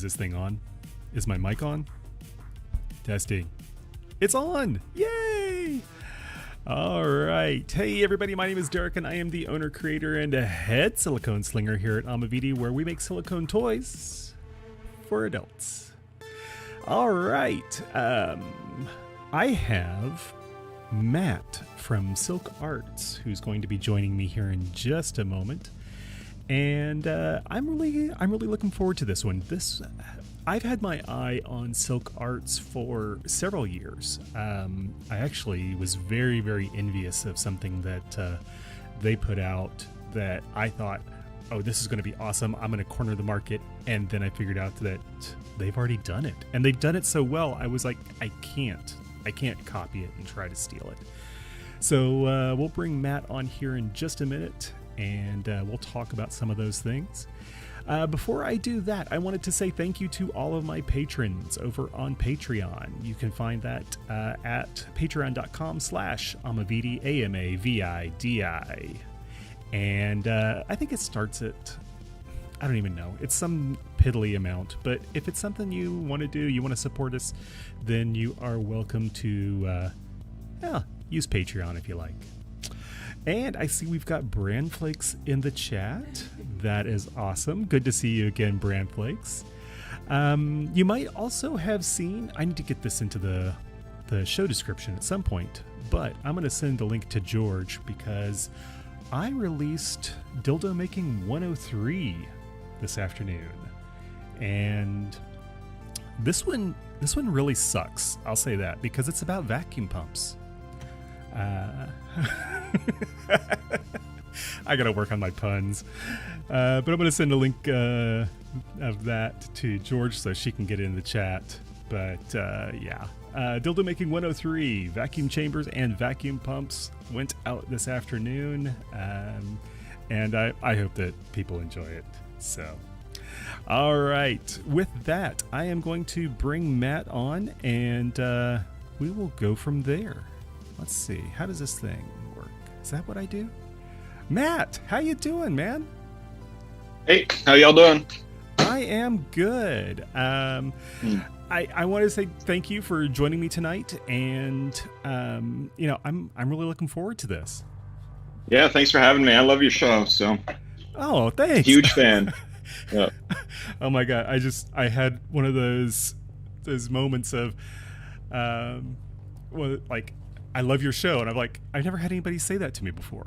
this thing on? Is my mic on? Testing. It's on! Yay! All right. Hey, everybody. My name is Derek, and I am the owner, creator, and a head silicone slinger here at Amavidi, where we make silicone toys for adults. All right. I have Matt from Silc Arts, who's going to be joining me here in just a moment. And I'm really looking forward to this one. I've had my eye on Silc Arts for several years. I actually was very, very envious of something that they put out that I thought, oh, this is going to be awesome. I'm going to corner the market. And then I figured out that they've already done it. And they've done it so well, I was like, I can't copy it and try to steal it. So we'll bring Matt on here in just a minute, and we'll talk about some of those things. Before I do that, I wanted to say thank you to all of my patrons over on Patreon. You can find that at patreon.com/Amavidi, AMAVIDI. And I think it starts at, I don't even know. It's some piddly amount. But if it's something you want to do, you want to support us, then you are welcome to use Patreon if you like. And I see we've got Bran Flakes in the chat. That is awesome. Good to see you again, Bran Flakes. You might also have seen, I need to get this into the show description at some point, but I'm going to send the link to George because I released Dildo Making 103 this afternoon. And this one really sucks. I'll say that because it's about vacuum pumps. I gotta work on my puns, but I'm gonna send a link of that to George so she can get it in the chat. But Dildo Making 103 vacuum chambers and vacuum pumps went out this afternoon, and I hope that people enjoy it. So all right, with that, I am going to bring Matt on, and we will go from there. Let's see. How does this thing work? Is that what I do? Matt, how you doing, man? Hey, how y'all doing? I am good. I want to say thank you for joining me tonight, and I'm really looking forward to this. Yeah, thanks for having me. I love your show, so. Oh, thanks. Huge fan. Yeah. Oh my God, I had one of those moments of, I love your show, and I'm like, I've never had anybody say that to me before.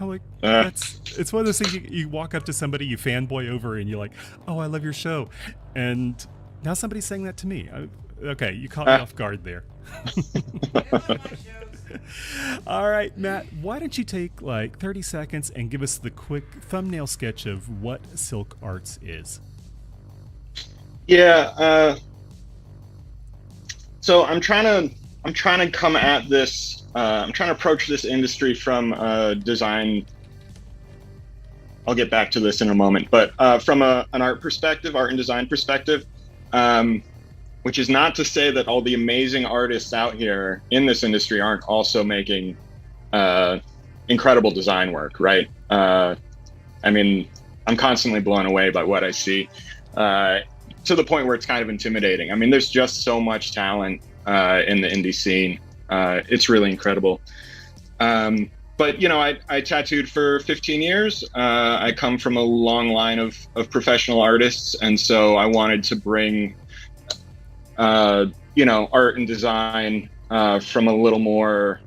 I'm like, it's one of those things you walk up to somebody, you fanboy over, and you're like, oh, I love your show, and now somebody's saying that to me. Okay, you caught me off guard there. All right, Matt, why don't you take like 30 seconds and give us the quick thumbnail sketch of what Silc Arts is? Yeah. So I'm trying to come at this. I'm trying to approach this industry from design. I'll get back to this in a moment, but from an art and design perspective, which is not to say that all the amazing artists out here in this industry aren't also making incredible design work, right? I mean, I'm constantly blown away by what I see, to the point where it's kind of intimidating. I mean, there's just so much talent in the indie scene. It's really incredible. But I tattooed for 15 years. I come from a long line of professional artists, and so I wanted to bring art and design from a little more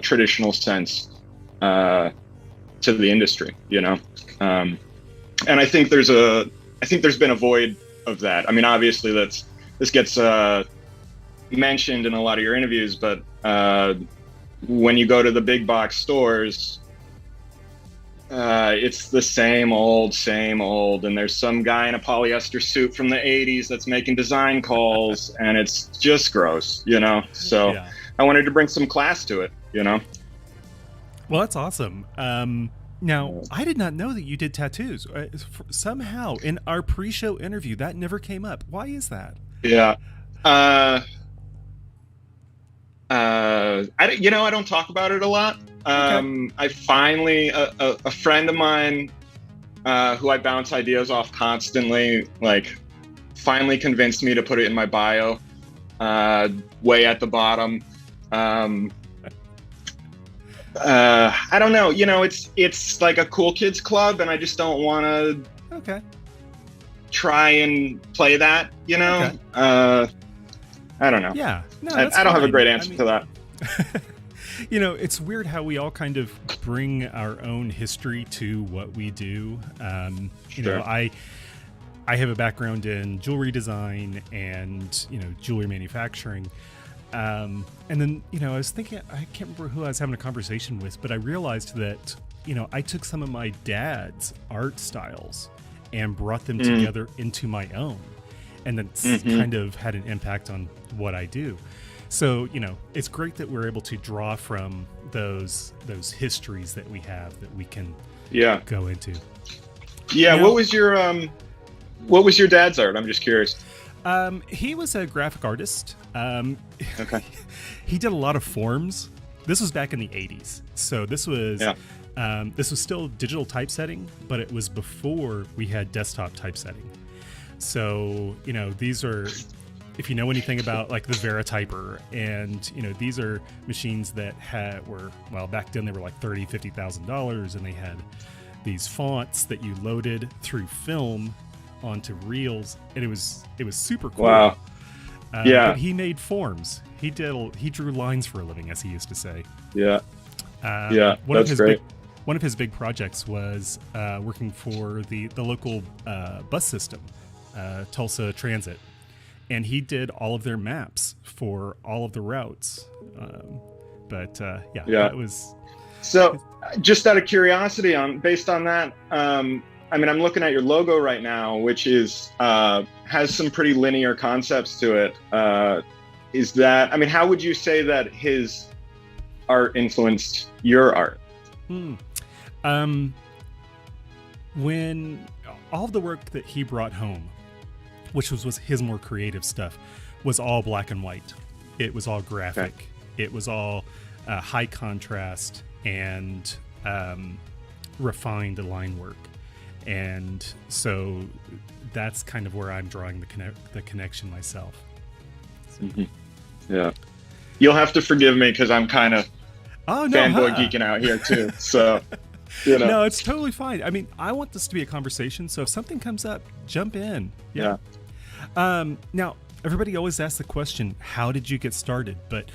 traditional sense to the industry, and I think there's been a void of that. I mean, obviously this gets mentioned in a lot of your interviews, but when you go to the big box stores, it's the same old, and there's some guy in a polyester suit from the 80s that's making design calls, and it's just gross, So yeah. I wanted to bring some class to it, Well, that's awesome. Now, I did not know that you did tattoos. Somehow, in our pre-show interview, that never came up. Why is that? Yeah. I don't talk about it a lot. Okay. I finally, a friend of mine who I bounce ideas off constantly, like finally convinced me to put it in my bio, way at the bottom. I don't know, it's like a cool kids club, and I just don't want to try and play that, Okay. I don't know. Yeah. No, I don't have a great answer to that. It's weird how we all kind of bring our own history to what we do. Sure. I have a background in jewelry design and, jewelry manufacturing. And then, I was thinking, I can't remember who I was having a conversation with, but I realized that, I took some of my dad's art styles and brought them together into my own. And that's kind of had an impact on what I do. So, it's great that we're able to draw from those histories that we have that we can go into. Yeah. Now, what was your dad's art? I'm just curious. He was a graphic artist. Okay. He did a lot of forms. This was back in the 80s. So this was still digital typesetting, but it was before we had desktop typesetting. So, these are, if you know anything about like the Verityper, and, these are machines that back then they were like $30,000, $50,000, and they had these fonts that you loaded through film onto reels, and it was super cool. Wow. But he made forms. He drew lines for a living, as he used to say. Yeah. That's great. One of his big projects was working for the local bus system, Tulsa Transit, and he did all of their maps for all of the routes. That was. So, just out of curiosity, based on that, I'm looking at your logo right now, which is has some pretty linear concepts to it. How would you say that his art influenced your art? When all of the work that he brought home, which was his more creative stuff, was all black and white. It was all graphic. Okay. It was all high contrast and refined line work. And so that's kind of where I'm drawing the connection myself. So. Yeah. You'll have to forgive me because I'm kind of fanboy geeking out here too. So, No, it's totally fine. I want this to be a conversation. So if something comes up, jump in. Yeah. Now, everybody always asks the question, how did you get started? But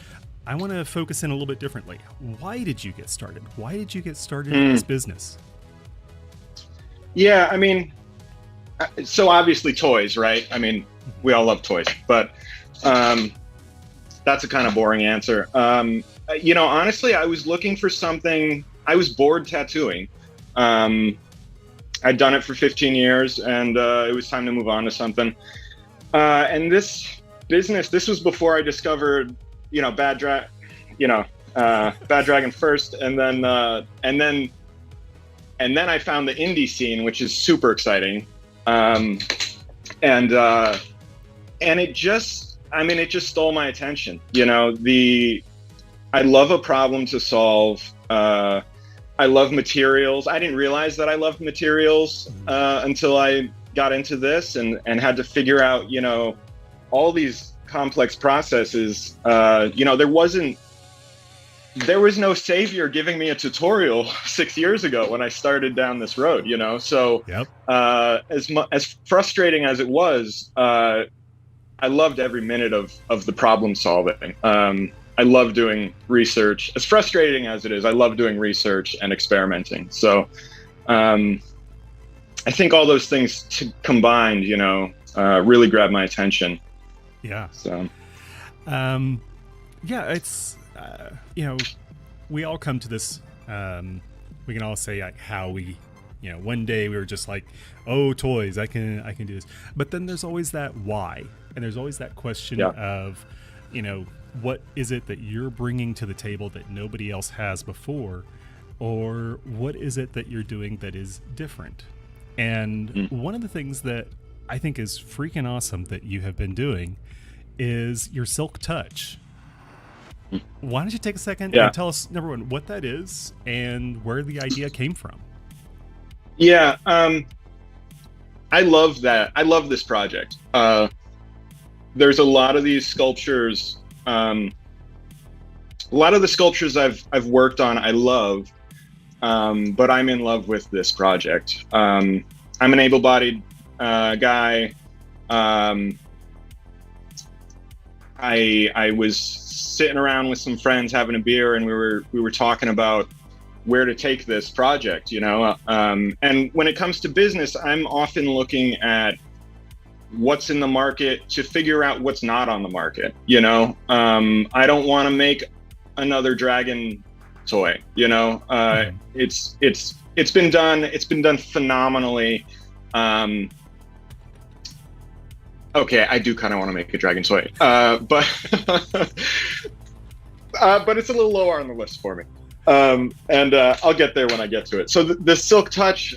I want to focus in a little bit differently. Why did you get started? Why did you get started in this business? Yeah, so obviously toys, right? We all love toys, but that's a kind of boring answer. Honestly, I was looking for something. I was bored tattooing. I'd done it for 15 years, and it was time to move on to something. And this business, this was before I discovered, Bad Dragon first, and then I found the indie scene, which is super exciting. And it just stole my attention. I love a problem to solve. I love materials. I didn't realize that I loved materials until I got into this and had to figure out, all these complex processes. There was no savior giving me a tutorial 6 years ago when I started down this road, So yep. As frustrating as it was, I loved every minute of the problem solving. I love doing research. As frustrating as it is, I love doing research and experimenting. So I think all those things combined, really grabbed my attention. Yeah. So, it's, we all come to this, we can all say like how we, one day we were just like, oh, toys, I can do this. But then there's always that why, and there's always that question of, what is it that you're bringing to the table that nobody else has before, or what is it that you're doing that is different? And one of the things that I think is freaking awesome that you have been doing is your Silc Touch. Why don't you take a second and tell us, number one, what that is and where the idea came from? Yeah. I love that. I love this project. There's a lot of these sculptures. A lot of the sculptures I've worked on, I love, but I'm in love with this project. I'm an able-bodied guy. I was sitting around with some friends having a beer, and we were talking about where to take this project, you know. And when it comes to business, I'm often looking at what's in the market to figure out what's not on the market, you know. I don't want to make another dragon toy, you know. It's been done phenomenally. Okay, I do kind of want to make a dragon toy, but it's a little lower on the list for me. And I'll get there when I get to it. So the Silc Touch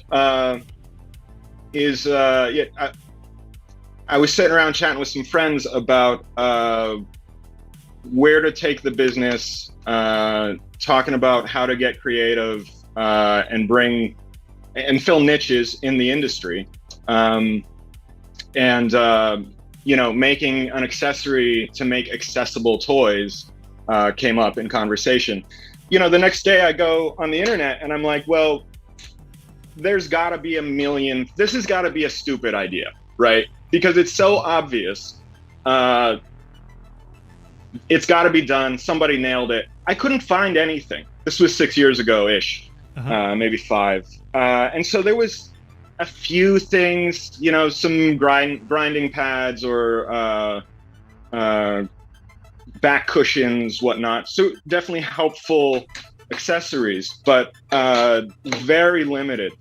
is I was sitting around chatting with some friends about where to take the business, talking about how to get creative and fill niches in the industry. You know, making an accessory to make accessible toys came up in conversation. You know, the next day I go on the internet and I'm like, well, there's got to be a million. This has got to be a stupid idea, right? Because it's so obvious. It's got to be done. Somebody nailed it. I couldn't find anything. This was 6 years ago-ish, maybe 5. And so there was a few things, you know, some grinding pads or back cushions, whatnot. So definitely helpful accessories, but very limited.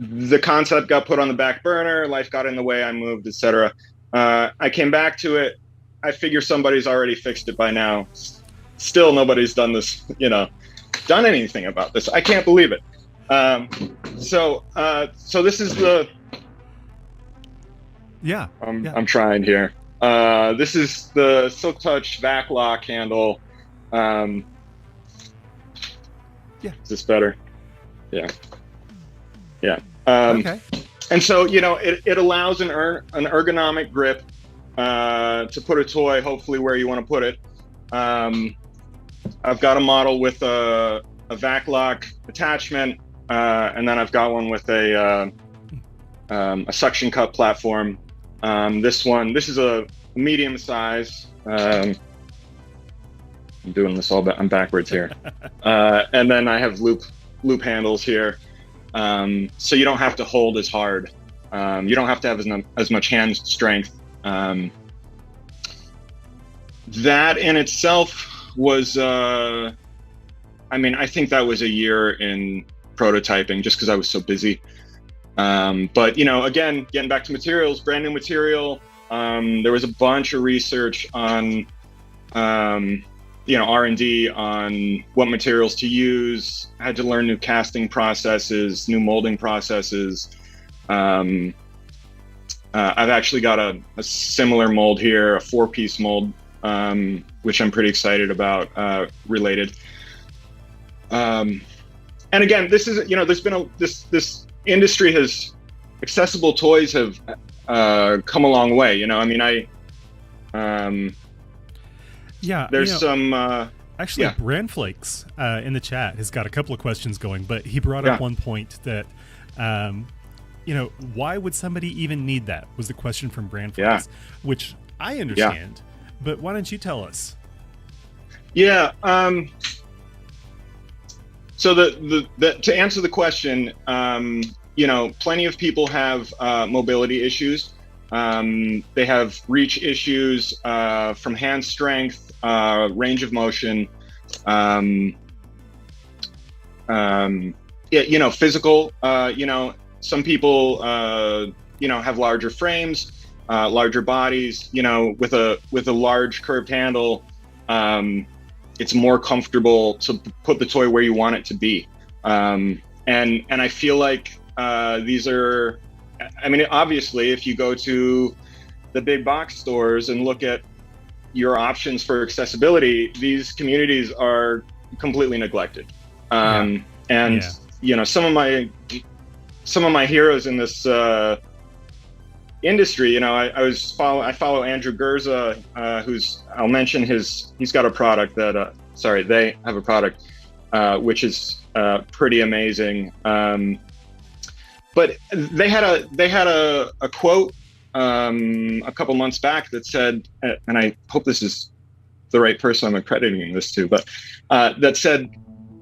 The concept got put on the back burner. Life got in the way. I moved, etc. I came back to it. I figure somebody's already fixed it by now. Still, nobody's done this, you know, done anything about this. I can't believe it. So this is the. Yeah. I'm trying here. This is the Silc Touch vac lock handle. Yeah. Is this better? Yeah. Yeah. Okay. And so, you know, it allows an ergonomic grip to put a toy, hopefully, where you want to put it. I've got a model with a vac lock attachment, and then I've got one with a suction cup platform. This is a medium size. I'm doing this I'm backwards here. And then I have loop handles here. So you don't have to hold as hard. You don't have to have as much hand strength. That in itself was, I think that was a year in prototyping just because I was so busy. But, you know, again, getting back to materials, brand new material. There was a bunch of research on, R&D on what materials to use. I had to learn new casting processes, new molding processes. I've actually got a similar mold here, a 4-piece mold, which I'm pretty excited about, related. And again, this is, you know, there's been this industry accessible toys have come a long way. You know, I mean, there's some actually, yeah. Bran Flakes in the chat has got a couple of questions going, but he brought up one point that why would somebody even need that, was the question from Bran Flakes, which I understand, but why don't you tell us? So to answer the question, plenty of people have mobility issues. They have reach issues from hand strength, range of motion, physical. Some people, have larger frames, larger bodies. With a large curved handle, it's more comfortable to put the toy where you want it to be. And I feel like these are, obviously, if you go to the big box stores and look at your options for accessibility, these communities are completely neglected. Some of some of my heroes in this industry. You know, I follow Andrew Gurza, who's, I'll mention he's got a product that they have a product which is pretty amazing. But they had a quote a couple months back that said, and I hope this is the right person I'm accrediting this to, but that said,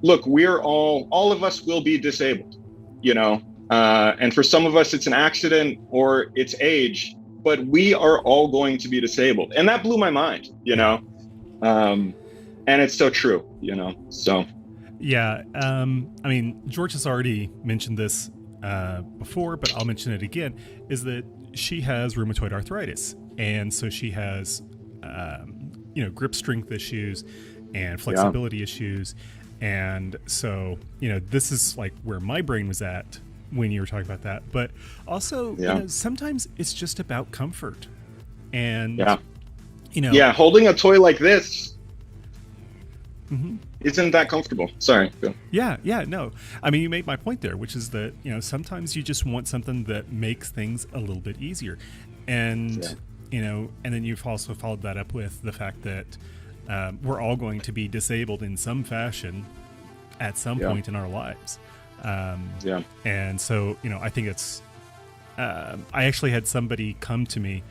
look, we're all of us will be disabled, you know, and for some of us it's an accident or it's age, but we are all going to be disabled. And that blew my mind, you know, and it's so true, you know, so. Yeah. I mean, George has already mentioned this before, but I'll mention it again, is that she has rheumatoid arthritis. And so she has, you know, grip strength issues and flexibility issues. And so, you know, this is like where my brain was at when you were talking about that. But also, you know, sometimes it's just about comfort. And, you know. Yeah, holding a toy like this isn't that comfortable. Sorry. Yeah, no. I mean, you made my point there, which is that, you know, sometimes you just want something that makes things a little bit easier. And, you know, and then you've also followed that up with the fact that we're all going to be disabled in some fashion at some point in our lives. And so, you know, I think it's, I actually had somebody come to me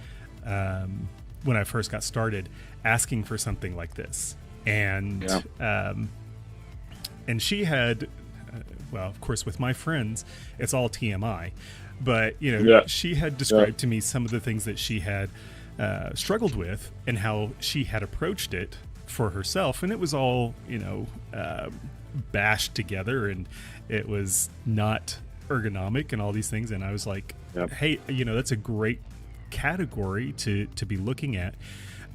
when I first got started asking for something like this. And and she had, well, of course, with my friends, it's all TMI, but, you know, she had described to me some of the things that she had struggled with and how she had approached it for herself. And it was all, you know, bashed together, and it was not ergonomic and all these things. And I was like, hey, you know, that's a great category to be looking at.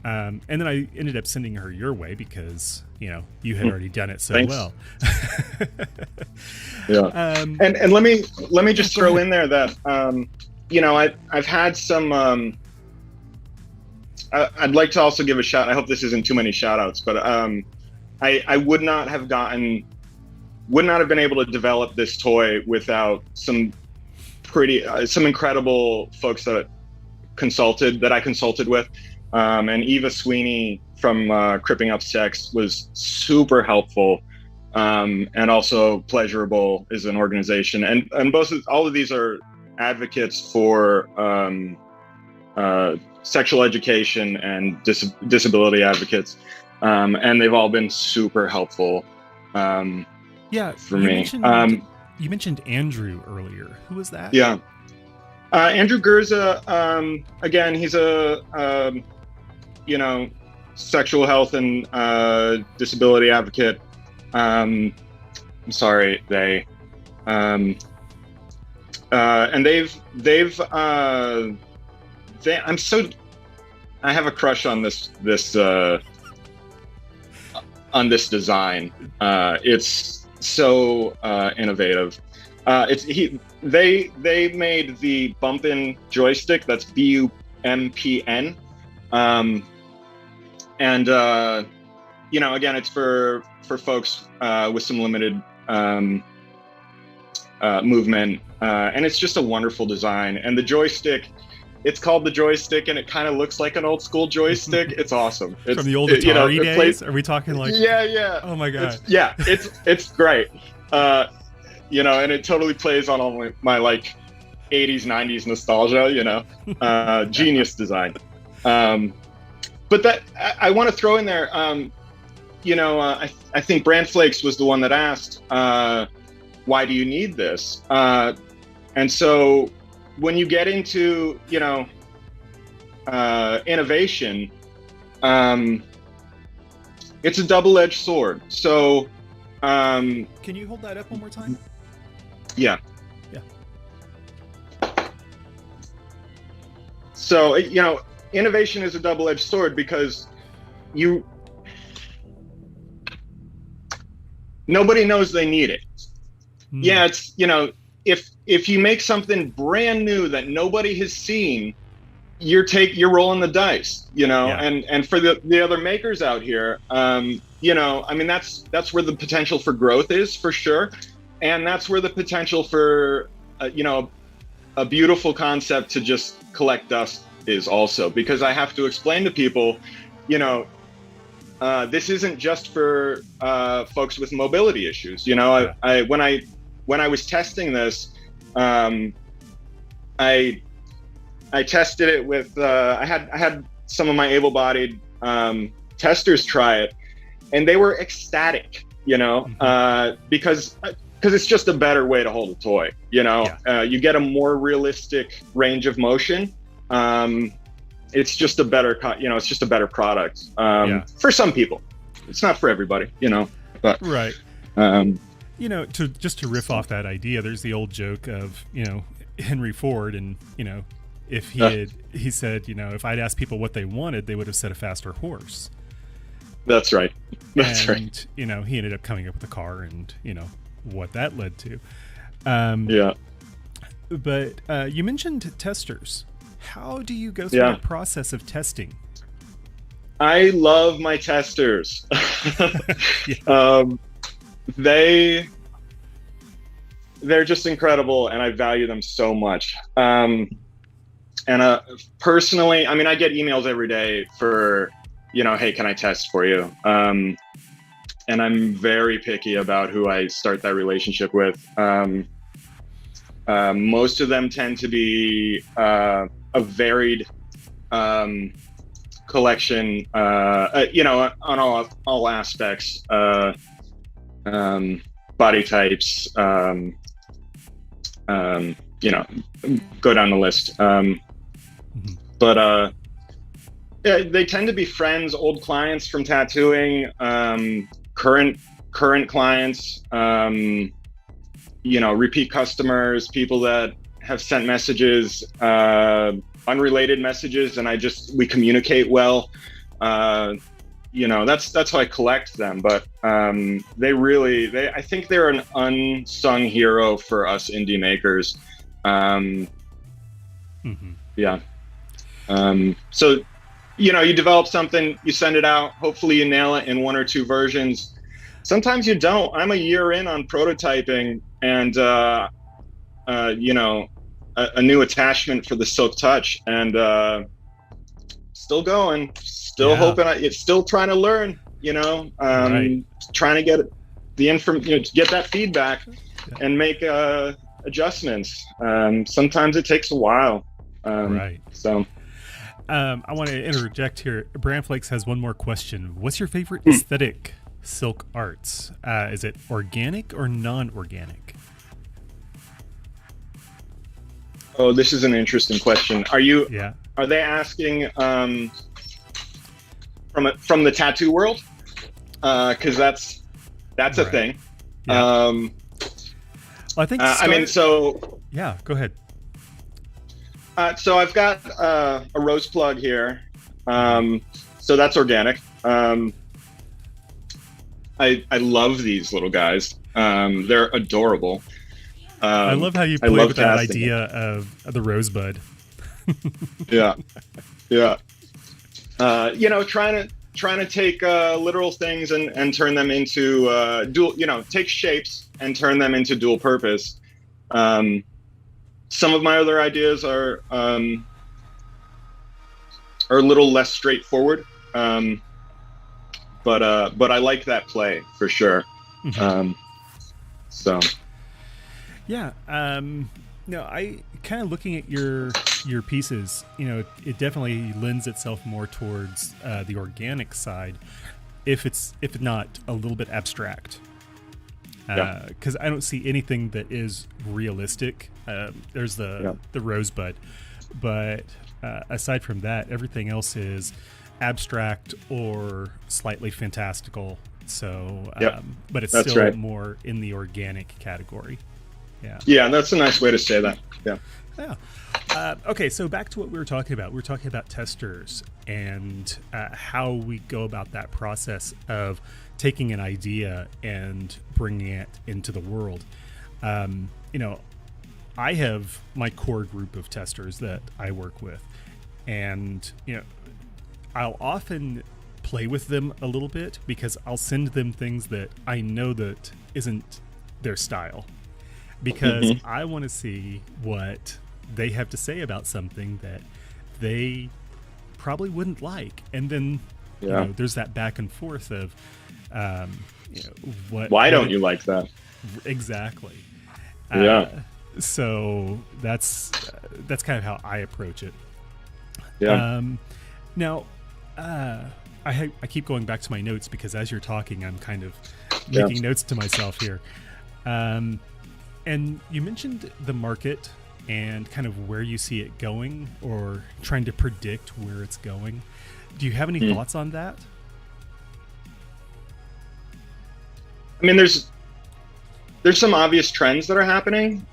And then I ended up sending her your way because, you know, you had already done it so well. And let me just throw in there that, you know, I've had some, I'd like to also give a shout. I hope this isn't too many shout outs, but I would not have been able to develop this toy without some incredible folks that I consulted with. And Eva Sweeney from Cripping Up Sex was super helpful, and also Pleasurable is an organization, and all of these are advocates for sexual education and disability advocates, and they've all been super helpful. For me. You mentioned Andrew earlier. Who was that? Yeah, Andrew Gurza. Again, he's a you know, sexual health and disability advocate. I'm sorry, and I have a crush on this design. It's so innovative. They made the bump-in joystick. That's BUMPN. And you know, again, it's for folks with some limited movement, and it's just a wonderful design. And the joystick, it's called the joystick, and it kind of looks like an old school joystick. It's awesome. It's from the old Atari days. Are we talking like? Yeah. Oh my god. It's great. You know, and it totally plays on all my like 80s, 90s nostalgia. You know, genius design. But that I want to throw in there, you know, I think Brand Flakes was the one that asked, why do you need this? And so when you get into, you know, innovation, it's a double-edged sword. So, can you hold that up one more time? Yeah. So, you know, innovation is a double-edged sword because nobody knows they need it. Yeah, it's, you know, if you make something brand new that nobody has seen, you're rolling the dice, you know. And for the other makers out here, you know, I mean, that's where the potential for growth is, for sure, and that's where the potential for a beautiful concept to just collect dust is also, because I have to explain to people, this isn't just for folks with mobility issues. I when I was testing this, I tested it with I had some of my able-bodied testers try it, and they were ecstatic, because it's just a better way to hold a toy. You get a more realistic range of motion. It's just a better, it's just a better product for some people. It's not for everybody, but right. To riff off that idea, there's the old joke of, Henry Ford, and, if he said, if I'd asked people what they wanted, they would have said a faster horse. That's right. That's and, right. He ended up coming up with a car, and, what that led to. But you mentioned testers. How do you go through the process of testing? I love my testers. They're just incredible, and I value them so much. Personally, I get emails every day for, hey, can I test for you? And I'm very picky about who I start that relationship with. Most of them tend to be a varied collection, on all aspects, body types, go down the list. But they tend to be friends, old clients from tattooing, current clients, repeat customers, people that have sent messages, unrelated messages, and we communicate well. That's how I collect them. But I think they're an unsung hero for us indie makers. So, you develop something, you send it out, hopefully you nail it in one or two versions. Sometimes you don't. I'm a year in on prototyping, and a new attachment for the Silc Touch, and still going, still hoping, it's still trying to learn, trying to get get that feedback and make adjustments. Sometimes it takes a while. So I want to interject here. Brandflakes has one more question. What's your favorite aesthetic Silc Arts? Is it organic or non-organic? Oh, this is an interesting question. Are they asking from the tattoo world? Because that's a thing. Well, I think. Yeah, go ahead. So I've got a rose plug here. So that's organic. I love these little guys. They're adorable. I love how you play with that idea of the rosebud. Yeah. Trying to take literal things and turn them into dual. Take shapes and turn them into dual purpose. Some of my other ideas are a little less straightforward, but I like that play for sure. Yeah. I kind of looking at your pieces, it definitely lends itself more towards the organic side, if not a little bit abstract. Because I don't see anything that is realistic. There's the rosebud, but aside from that, everything else is abstract or slightly fantastical. So, but it's still more in the organic category. Yeah, that's a nice way to say that. Yeah. Okay, so back to what we were talking about. We were talking about testers and how we go about that process of taking an idea and bringing it into the world. I have my core group of testers that I work with, and I'll often play with them a little bit because I'll send them things that I know that isn't their style. because I want to see what they have to say about something that they probably wouldn't like. And then you know, there's that back and forth of, you know, why don't you like that? Exactly. So that's kind of how I approach it. Yeah. Now, I keep going back to my notes because as you're talking, I'm kind of making notes to myself here. And you mentioned the market and kind of where you see it going, or trying to predict where it's going. Do you have any thoughts on that? I mean, there's some obvious trends that are happening.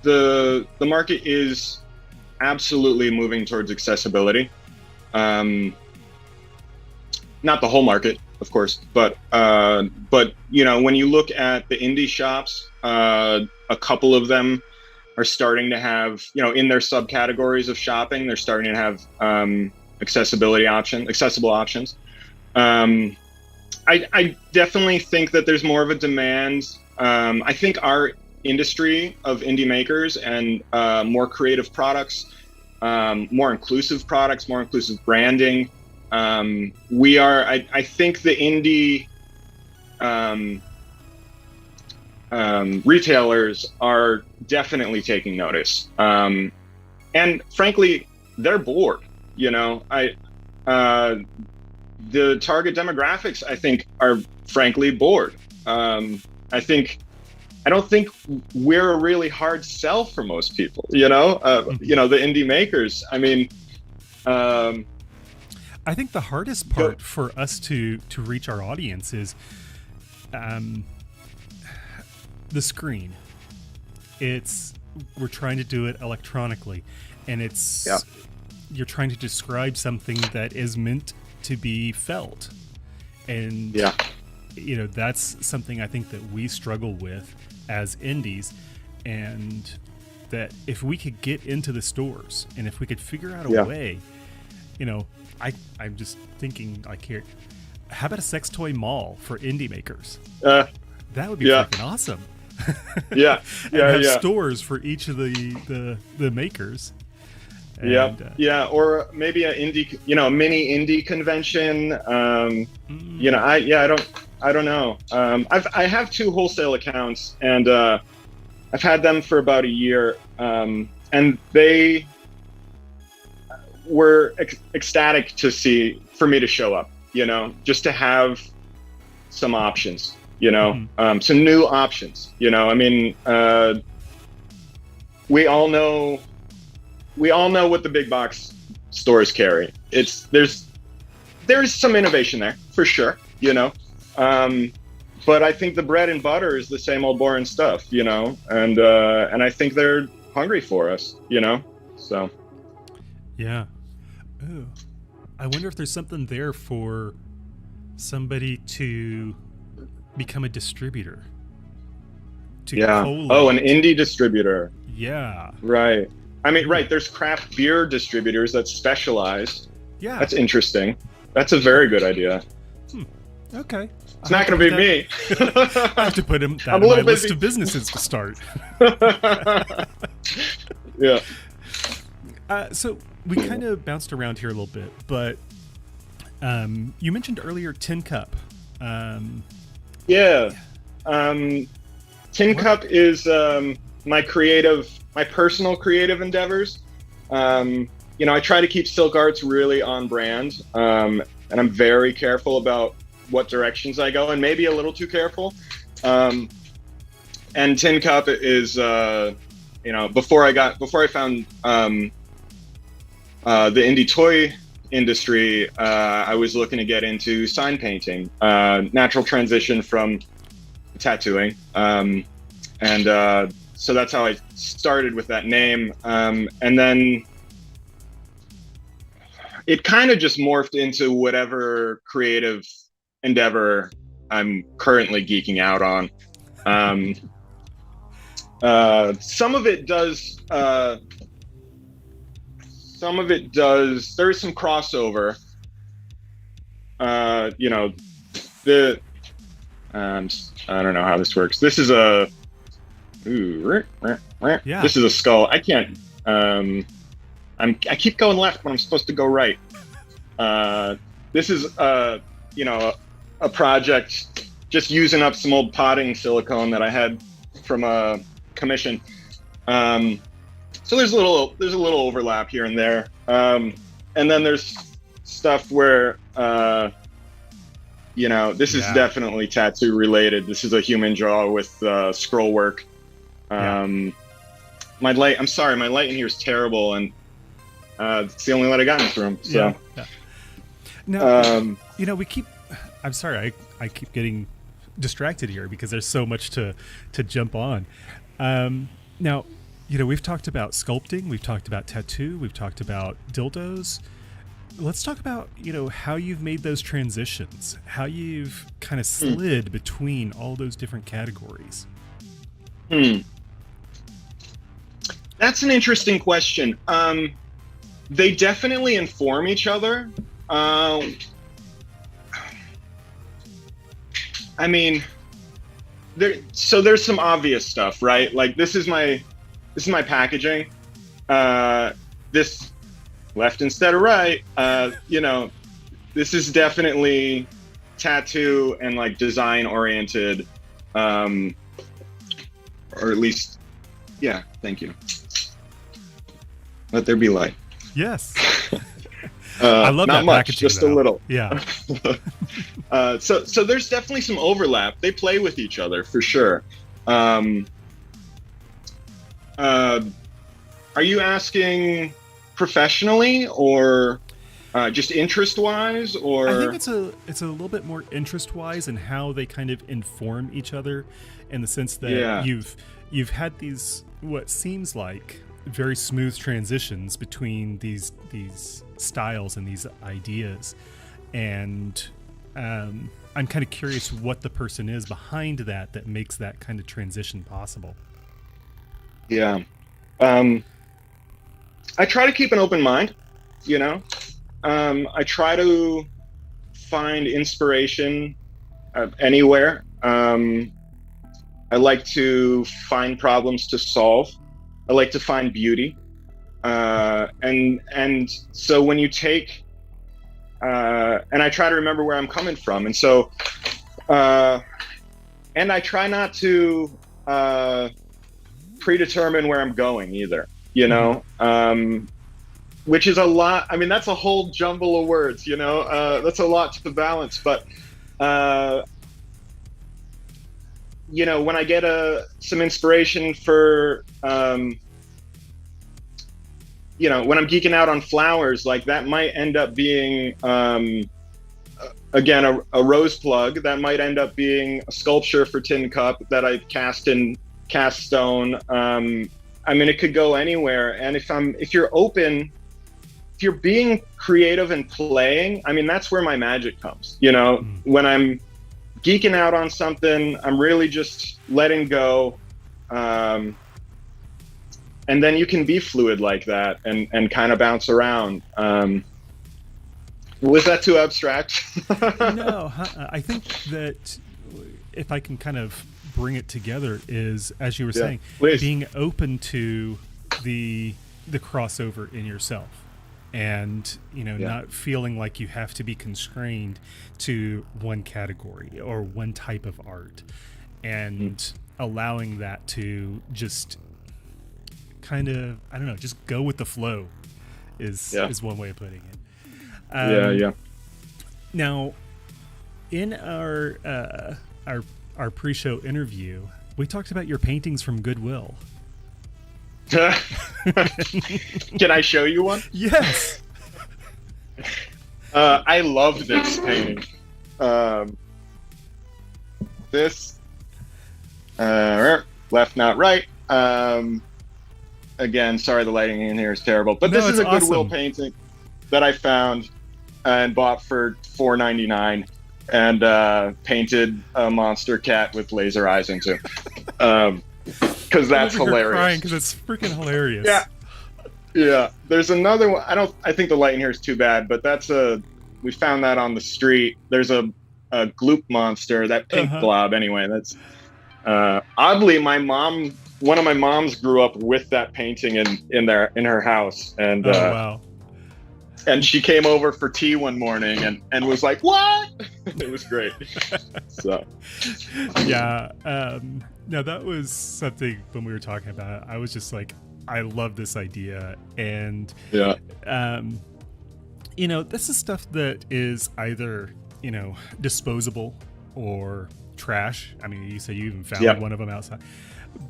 The market is absolutely moving towards accessibility. Not the whole market, of course, but you know, when you look at the indie shops, a couple of them are starting to have, you know, in their subcategories of shopping, they're starting to have accessible options. I definitely think that there's more of a demand. I think our industry of indie makers and more creative products, more inclusive products, more inclusive branding. I think the indie retailers are definitely taking notice. And frankly, they're bored. You know, the target demographics, I think, are frankly bored. I don't think we're a really hard sell for most people, you know, you know, the indie makers. I mean, I think the hardest part for us to reach our audience is the screen. We're trying to do it electronically, and you're trying to describe something that is meant to be felt. And you know, that's something I think that we struggle with as indies, and that if we could get into the stores and if we could figure out a way, you know, I'm just thinking, like, here, how about a sex toy mall for indie makers? That would be freaking awesome. Have stores for each of the makers. And, or maybe a indie, you know, mini indie convention. You know, I don't know. I have 2 wholesale accounts, and I've had them for about a year, and they were ecstatic for me to show up, you know, just to have some options, you know, some new options, you know. I mean, we all know what the big box stores carry. There's some innovation there for sure, you know. But I think the bread and butter is the same old boring stuff, you know, and I think they're hungry for us, you know. So yeah. Oh, I wonder if there's something there for somebody to become a distributor. Oh, an indie distributor. Yeah. Right. I mean, right. There's craft beer distributors that specialize. Yeah. That's interesting. That's a very good idea. Okay. It's not going to be me. I have to put him on my list of businesses to start. Yeah. So we kind of bounced around here a little bit, but you mentioned earlier Tin Cup. Tin Cup is my personal creative endeavors. You know, I try to keep Silc Arts really on brand, and I'm very careful about what directions I go, and maybe a little too careful. And Tin Cup is, you know, before I found the indie toy industry, I was looking to get into sign painting, natural transition from tattooing, and so that's how I started with that name, and then it kind of just morphed into whatever creative endeavor I'm currently geeking out on. Some of it does. There is some crossover. You know, I don't know how this works. This is a Ooh, Yeah. this is a skull. I can't. I keep going left when I'm supposed to go right. This is a project just using up some old potting silicone that I had from a commission. So there's a little overlap here and there. And then there's stuff where this is definitely tattoo related. This is a human jaw with scroll work. I'm sorry, my light in here is terrible, and it's the only light I got in this room. So now, I'm sorry, I keep getting distracted here because there's so much to jump on. Now, we've talked about sculpting, we've talked about tattoo, we've talked about dildos. Let's talk about, how you've made those transitions, how you've kind of slid between all those different categories. That's an interesting question. They definitely inform each other. There's some obvious stuff, right? Like this is my packaging. This left instead of right. This is definitely tattoo and like design oriented, or at least, yeah. Thank you. Let there be light. Yes. I love not that much, packaging, just though. a little. Yeah. So there's definitely some overlap. They play with each other for sure. Are you asking professionally or just interest-wise, or? I think it's a little bit more interest-wise in how they kind of inform each other, in the sense that you've had these what seems like very smooth transitions between these styles and these ideas, and I'm kind of curious what the person is behind that makes that kind of transition possible. Yeah. I try to keep an open mind, I try to find inspiration anywhere. I like to find problems to solve. I like to find beauty. And so when you take, and I try to remember where I'm coming from. And so, and I try not to predetermine where I'm going either, which is a lot. I mean, that's a whole jumble of words, that's a lot to balance. But, when I get some inspiration for, when I'm geeking out on flowers, like that might end up being, again, a rose plug. That might end up being a sculpture for tin cup that I cast in cast stone. It could go anywhere. And if you're open, if you're being creative and playing, that's where my magic comes. When I'm geeking out on something, I'm really just letting go. And then you can be fluid like that and kind of bounce around. Was that too abstract? No, I think that if I can kind of bring it together is, as you were saying, please. Being open to the crossover in yourself, and not feeling like you have to be constrained to one category or one type of art, and allowing that to just kind of, I don't know, just go with the flow is one way of putting it. Now, in our pre-show interview, we talked about your paintings from Goodwill. Can I show you one? Yes. I love this painting. This left, not right. Again, sorry the lighting in here is terrible, but this is a Goodwill awesome painting that I found and bought for $4.99, and painted a monster cat with laser eyes into, because that's hilarious. Crying because it's freaking hilarious. Yeah. There's another one. I think the light in here is too bad, but we found that on the street. There's a gloop monster, that pink blob. Anyway, that's oddly, my mom one of my moms grew up with that painting in her house, and Oh, wow. and she came over for tea one morning and was like, "What?" It was great. So Yeah. No, that was something when we were talking about it. I was just like, I love this idea. And, yeah, you know, this is stuff that is either, you know, disposable or trash. I mean, you say you even found one of them outside.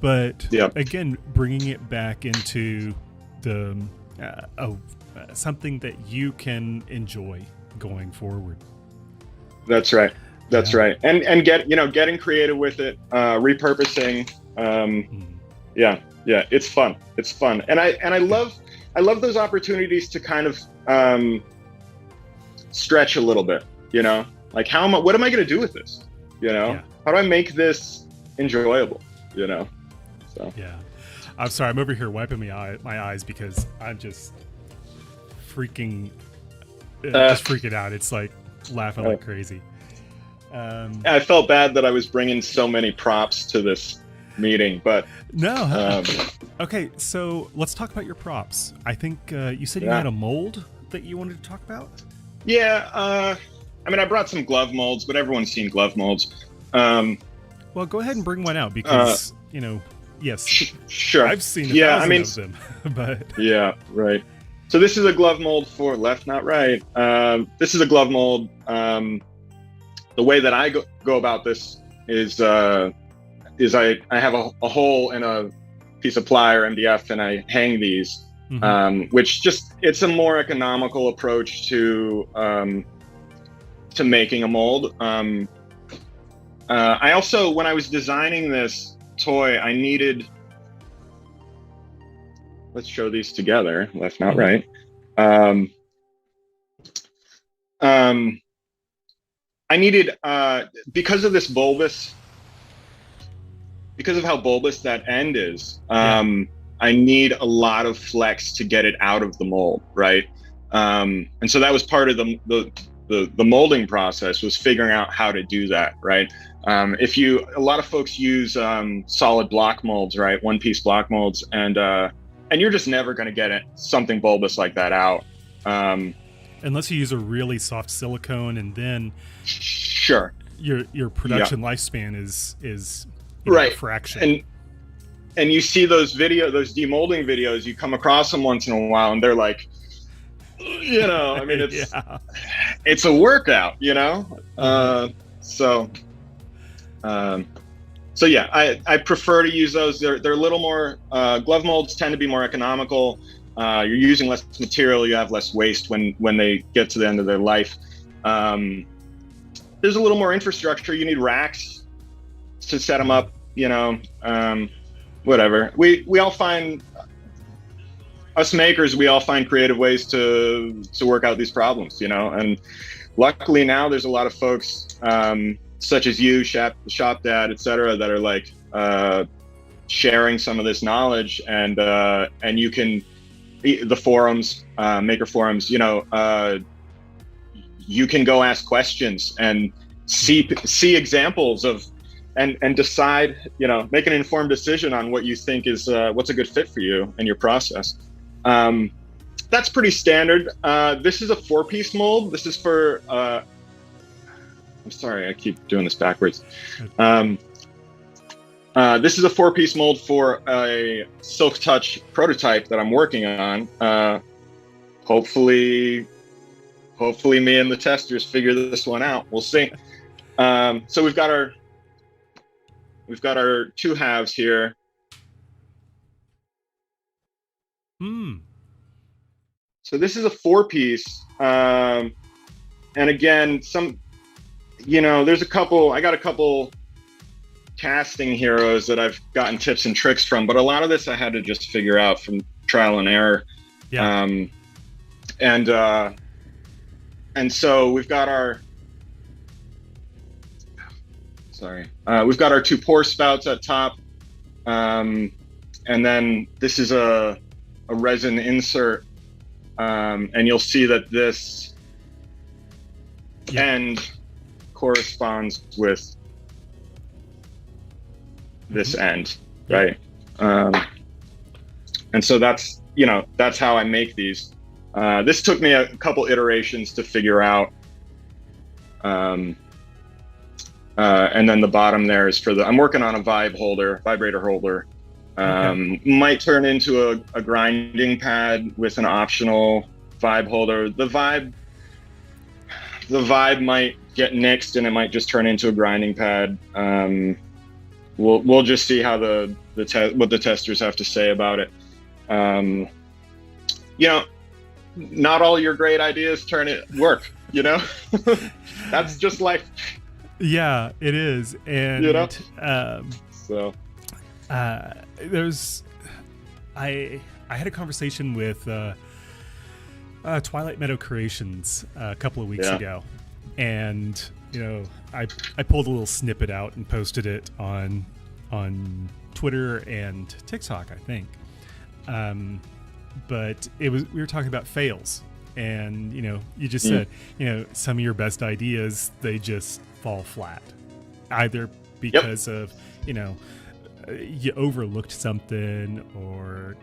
But again, bringing it back into the something that you can enjoy going forward. That's right. That's right. And getting creative with it, repurposing. Yeah, it's fun. It's fun, and I love those opportunities to kind of stretch a little bit. You know, like what am I going to do with this? You know, how do I make this enjoyable? You know, so yeah. I'm sorry. I'm over here wiping my eyes because I'm just freaking out. It's like laughing like crazy. I felt bad that I was bringing so many props to this meeting, but no. Okay, so let's talk about your props. I think you said you had a mold that you wanted to talk about. Yeah. I mean, I brought some glove molds, but everyone's seen glove molds. Well, go ahead and bring one out because you know. Yes, sure. I've seen thousands of them, but yeah, right. So this is a glove mold for left, not right. This is a glove mold. The way that I go about this is I have a hole in a piece of ply or MDF, and I hang these, which it's a more economical approach to making a mold. I also, when I was designing this toy, I needed, let's show these together, left, not right. I needed, because of this bulbous, because of how bulbous that end is, I need a lot of flex to get it out of the mold, right? And so that was part of the molding process, was figuring out how to do that, right? A lot of folks use solid block molds, right? One-piece block molds, and you're just never going to get something bulbous like that out. Unless you use a really soft silicone, and then sure, your production lifespan is right, a fraction. And you see those demolding videos, you come across them once in a while, and they're like, you know, I mean, it's a workout, you know. So yeah, I prefer to use those. They're a little more, glove molds tend to be more economical. You're using less material, you have less waste when they get to the end of their life. There's a little more infrastructure. You need racks to set them up, you know, whatever. We all find, us makers, we all find creative ways to work out these problems, you know, and luckily now there's a lot of folks, such as you, Shop Dad, etc., that are like sharing some of this knowledge, and you can, the forums, maker forums, you know, you can go ask questions and see examples of, and decide, you know, make an informed decision on what you think is what's a good fit for you and your process. That's pretty standard. This is a 4-piece mold. This is for I'm sorry, I keep doing this backwards. This is a 4-piece mold for a Silc Touch prototype that I'm working on. Hopefully me and the testers figure this one out. We'll see. So we've got our 2 halves here. So this is a 4-piece, and again, you know, I got a couple casting heroes that I've gotten tips and tricks from, but a lot of this I had to just figure out from trial and error. Yeah. And so we've got our, we've got our 2 pour spouts at top, and then this is a resin insert, and you'll see that this end corresponds with this end, right? And so that's how I make these. This took me a couple iterations to figure out. And then the bottom there is I'm working on a vibrator holder. Okay. Might turn into a grinding pad with an optional vibe holder. The vibe might get nixed and it might just turn into a grinding pad. We'll just see how what the testers have to say about it. Not all your great ideas work, That's just life. Yeah, it is. And I had a conversation with Twilight Meadow Creations a couple of weeks ago, and I pulled a little snippet out and posted it on Twitter and TikTok, I think. But we were talking about fails, and you just said some of your best ideas, they just fall flat, either because of you overlooked something, or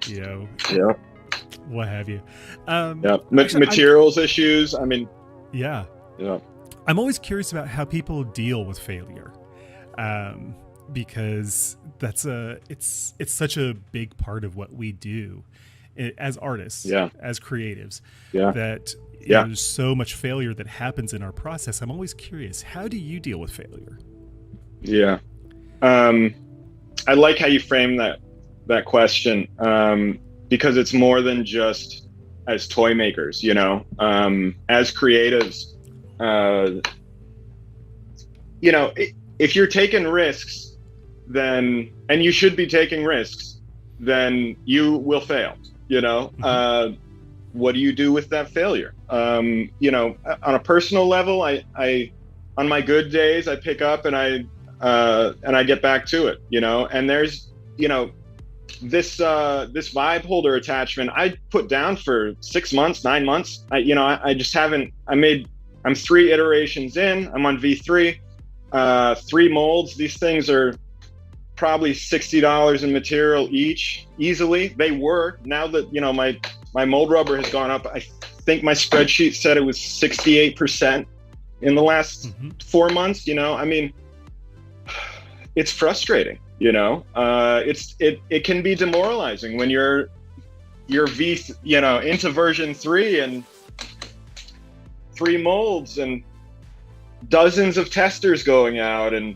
what have you. Materials issues. I mean, yeah. I'm always curious about how people deal with failure, because it's such a big part of what we do as artists, as creatives. That there's so much failure that happens in our process. I'm always curious, how do you deal with failure? Yeah. I like how you frame that question, because it's more than just as toy makers, as creatives, if you're taking risks, and you should be taking risks, then you will fail, What do you do with that failure? On a personal level, I on my good days, I pick up and I get back to it, and there's, this vibe holder attachment I put down for 6 months, 9 months. I just haven't, I'm 3 iterations in, I'm on V3, 3 molds. These things are probably $60 in material each, easily. They were, now that, my mold rubber has gone up. I think my spreadsheet said it was 68% in the last 4 months, it's frustrating, it can be demoralizing when you're into version 3 and 3 molds and dozens of testers going out, and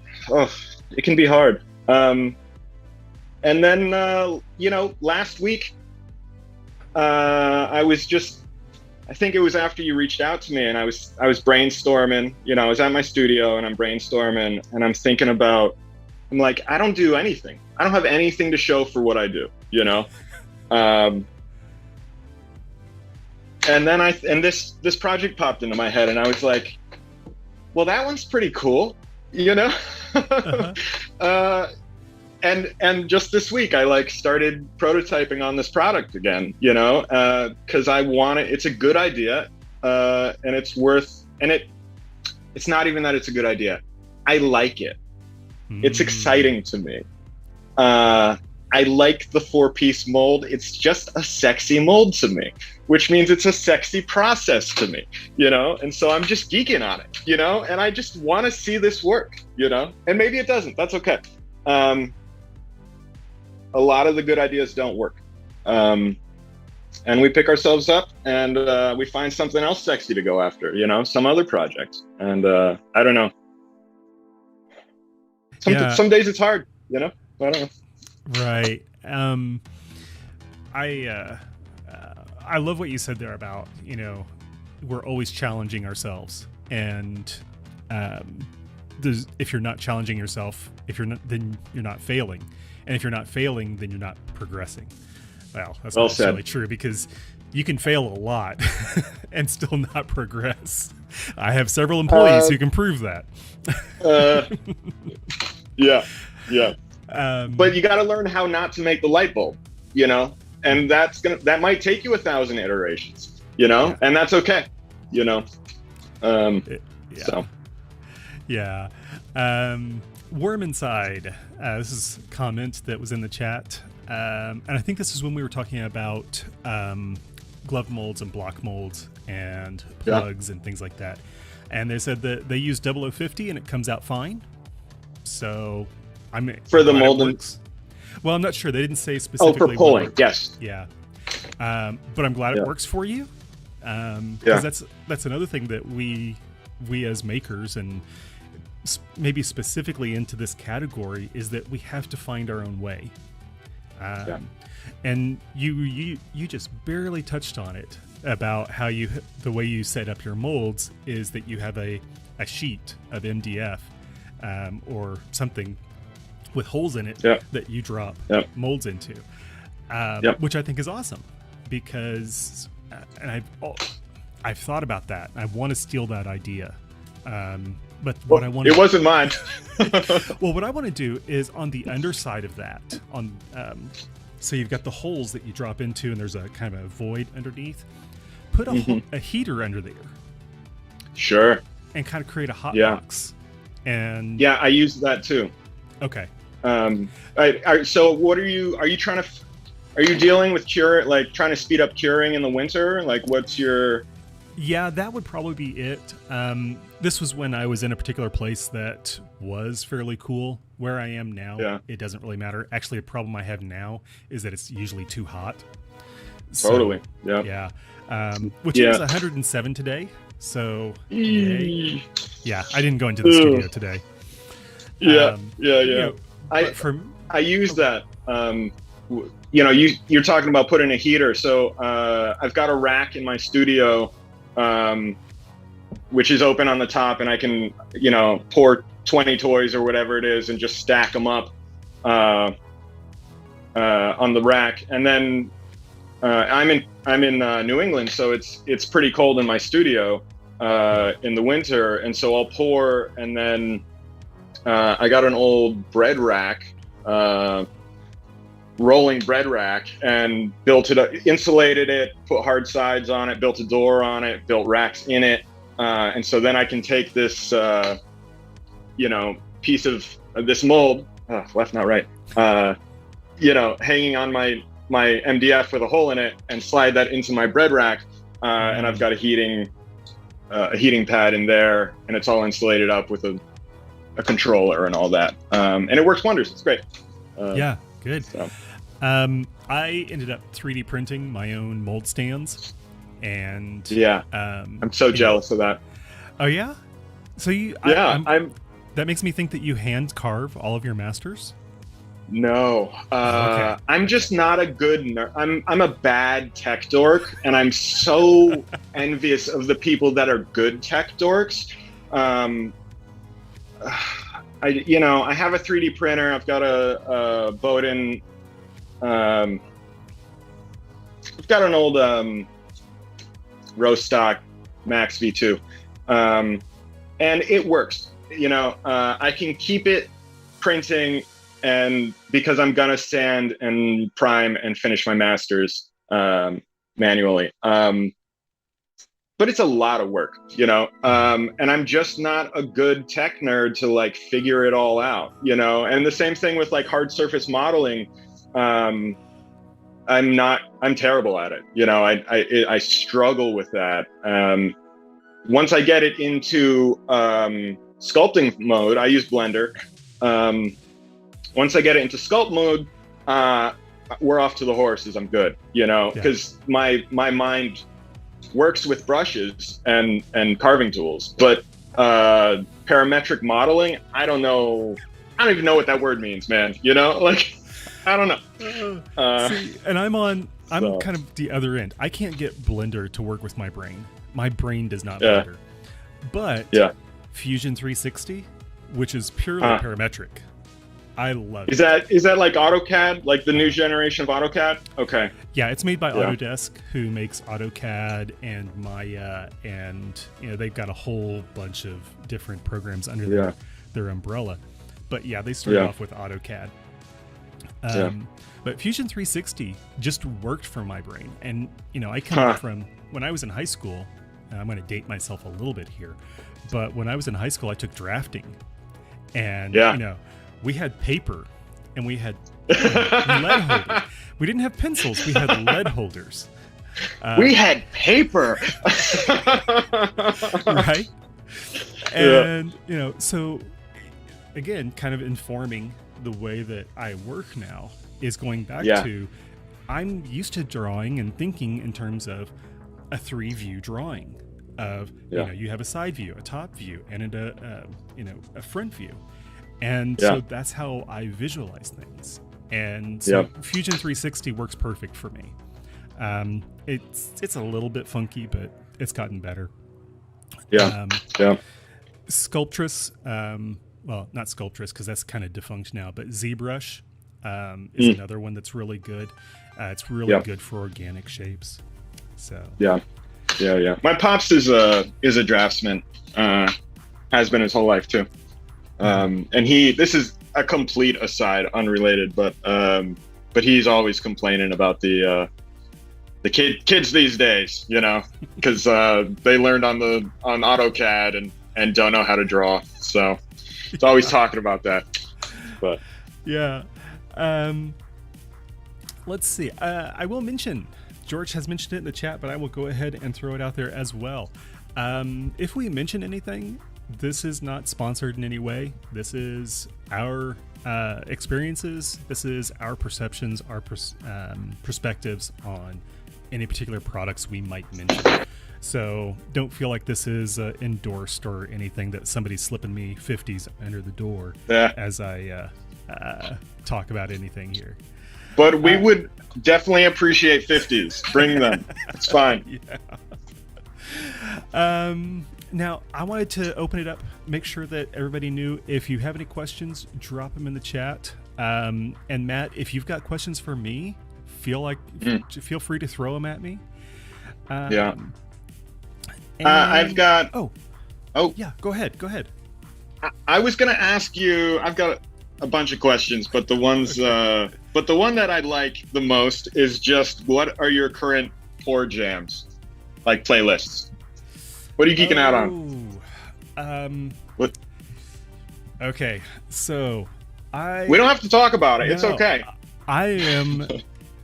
it can be hard. And then last week I think it was after you reached out to me, and I was brainstorming, I was at my studio and I'm brainstorming, and I'm like, I don't do anything. I don't have anything to show for what I do, and then this project popped into my head, and I was like, well, that one's pretty cool, And just this week, I started prototyping on this product again, because I want it. It's a good idea, and it's not even that it's a good idea. I like it. It's exciting to me. I like the 4-piece mold. It's just a sexy mold to me, which means it's a sexy process to me, and so I'm just geeking on it, and I just want to see this work, and maybe it doesn't. That's okay. A lot of the good ideas don't work. And we pick ourselves up and we find something else sexy to go after, some other project. And I don't know. Some days it's hard, I don't know. Right. I love what you said there about, we're always challenging ourselves. And if you're not challenging yourself, then you're not failing. And if you're not failing, then you're not progressing. Well, that's not necessarily true, because you can fail a lot and still not progress. I have several employees who can prove that. Yeah. But you got to learn how not to make the light bulb, and that might take you 1,000 iterations, and that's okay, So. Yeah. Worm Inside. This is a comment that was in the chat. and I think this is when we were talking about glove molds and block molds and plugs and things like that. And they said that they use 0050 and it comes out fine. So for the mold. Well, I'm not sure. They didn't say specifically. Oh, for pulling, yes. Yeah. But I'm glad it works for you. Because that's another thing that we as makers, and maybe specifically into this category, is that we have to find our own way. And you just barely touched on it about how the way you set up your molds is that you have a sheet of MDF or something with holes in it that you drop molds into, which I think is awesome, because and I've thought about that. I want to steal that idea. But what I want it wasn't mine. Well, what I want to do is on the underside of that, so you've got the holes that you drop into, and there's a kind of a void underneath. Put a heater under there. Sure. And kind of create a hot box. And I use that too. Okay. So what are you trying to? Are you dealing with trying to speed up curing in the winter? Like, what's your? Yeah, that would probably be it. This was when I was in a particular place that was fairly cool. Where I am now, it doesn't really matter. Actually, a problem I have now is that it's usually too hot. Totally. Yeah. Which is 107 today. So, yay. Yeah, I didn't go into the studio today. I use that. You're talking about putting a heater. So I've got a rack in my studio, which is open on the top, and I can, pour 20 toys or whatever it is and just stack them up on the rack. And then I'm in New England, so it's pretty cold in my studio in the winter, and so I'll pour, and then I got an old bread rack, rolling bread rack, and built it up, insulated it, put hard sides on it, built a door on it, built racks in it, and so then I can take this piece of this mold, left not right, hanging on my MDF with a hole in it, and slide that into my bread rack, and I've got a heating pad in there, and it's all insulated up with a controller and all that, and it works wonders. It's great. Yeah, good. So. I ended up 3D printing my own mold stands, and I'm so jealous of that. Oh yeah, so that makes me think that you hand carve all of your masters. No, okay. I'm just not a good nerd. I'm a bad tech dork, and I'm so envious of the people that are good tech dorks. I have a 3D printer. I've got a Bowden. I've got an old Rostock Max V2, and it works. I can keep it printing, and because I'm gonna sand and prime and finish my masters manually. But it's a lot of work, and I'm just not a good tech nerd to figure it all out, and the same thing with hard surface modeling. I'm terrible at it. I struggle with that. Once I get it into sculpting mode, I use Blender. Once I get it into sculpt mode, we're off to the horses. I'm good, because my mind works with brushes and carving tools, but parametric modeling, I don't even know what that word means, man. I don't know. See, and I'm kind of the other end. I can't get Blender to work with my brain. My brain does not Blender. But Fusion 360, which is purely parametric, I love it. Is that like AutoCAD, like the new generation of AutoCAD? Okay. Yeah, it's made by Autodesk, who makes AutoCAD and Maya, and they've got a whole bunch of different programs under their umbrella. But they started off with AutoCAD. But Fusion 360 just worked for my brain. And, I come from when I was in high school, and I'm going to date myself a little bit here, but when I was in high school, I took drafting. And, we had paper and we had lead holders. We didn't have pencils. We had lead holders. We had paper. Right? And, so again, kind of informing the way that I work now is going back to, I'm used to drawing and thinking in terms of a 3-view drawing of, you have a side view, a top view, and a front view. And so that's how I visualize things. And so Fusion 360 works perfect for me. It's a little bit funky, but it's gotten better. Sculptress, well, not Sculptress because that's kind of defunct now, but ZBrush is another one that's really good. It's really good for organic shapes. So my pops is a draftsman, has been his whole life too. And this is a complete aside, unrelated, but he's always complaining about the kids these days, because they learned on AutoCAD and don't know how to draw. So it's always talking about that. But let's see. I will mention, George has mentioned it in the chat, but I will go ahead and throw it out there as well. If we mention anything, this is not sponsored in any way. This is our experiences. This is our perceptions, our perspectives on any particular products we might mention. So don't feel like this is endorsed or anything that somebody's slipping me 50s under the door as I talk about anything here. But we would definitely appreciate 50s. Bring them. It's fine. Now, I wanted to open it up, make sure that everybody knew. If you have any questions, drop them in the chat. And Matt, if you've got questions for me, feel free to throw them at me. I've got. Oh, yeah. Go ahead. I was going to ask you. I've got a bunch of questions, but the ones, but the one that I like the most is just, what are your current pour jams, like playlists? What are you geeking out on? What? Okay, so we don't have to talk about it. It's okay. I am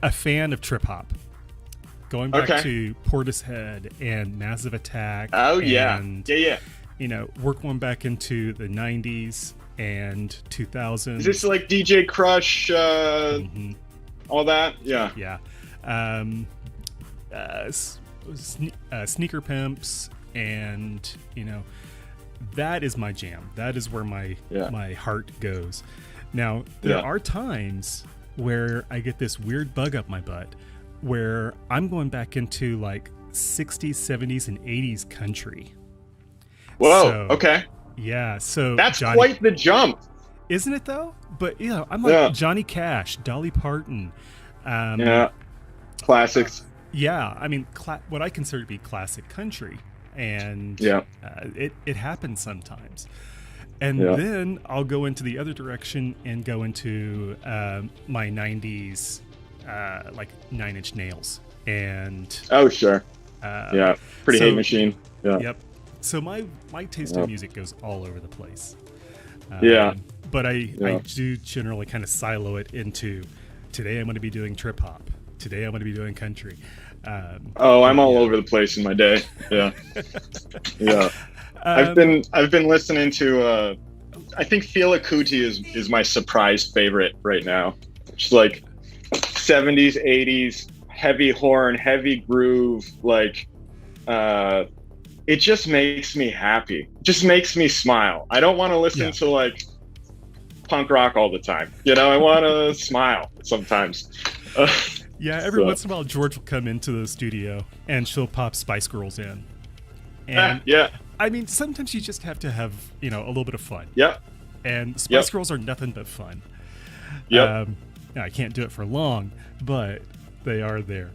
a fan of trip hop. Going back to Portishead and Massive Attack. Oh, and, work one back into the 90s and 2000s. Is this like DJ Crush, all that? Yeah. Sneaker Pimps, and, that is my jam. That is where my heart goes. Now, there are times where I get this weird bug up my butt where I'm going back into like 60s, 70s, and 80s country. Whoa, okay. Yeah, so that's quite the jump. Isn't it though? But I'm like Johnny Cash, Dolly Parton. Classics. I mean, what I consider to be classic country. And it happens sometimes. And then I'll go into the other direction and go into my 90s, like 9 Inch Nails. And Pretty Hate Machine. Yep. So my taste in music goes all over the place. But I do generally kind of silo it into, today I'm going to be doing trip hop. Today I'm going to be doing country. I'm all over the place in my day. I've been listening to I think Fela Kuti is my surprise favorite right now. It's like 70s, 80s, heavy horn, heavy groove, like it just makes me happy. It just makes me smile. I don't want to listen to like punk rock all the time. I want to smile sometimes. Every once in a while, George will come into the studio and she'll pop Spice Girls in. And I mean, sometimes you just have to have, a little bit of fun. And Spice Girls are nothing but fun. I can't do it for long, but they are there.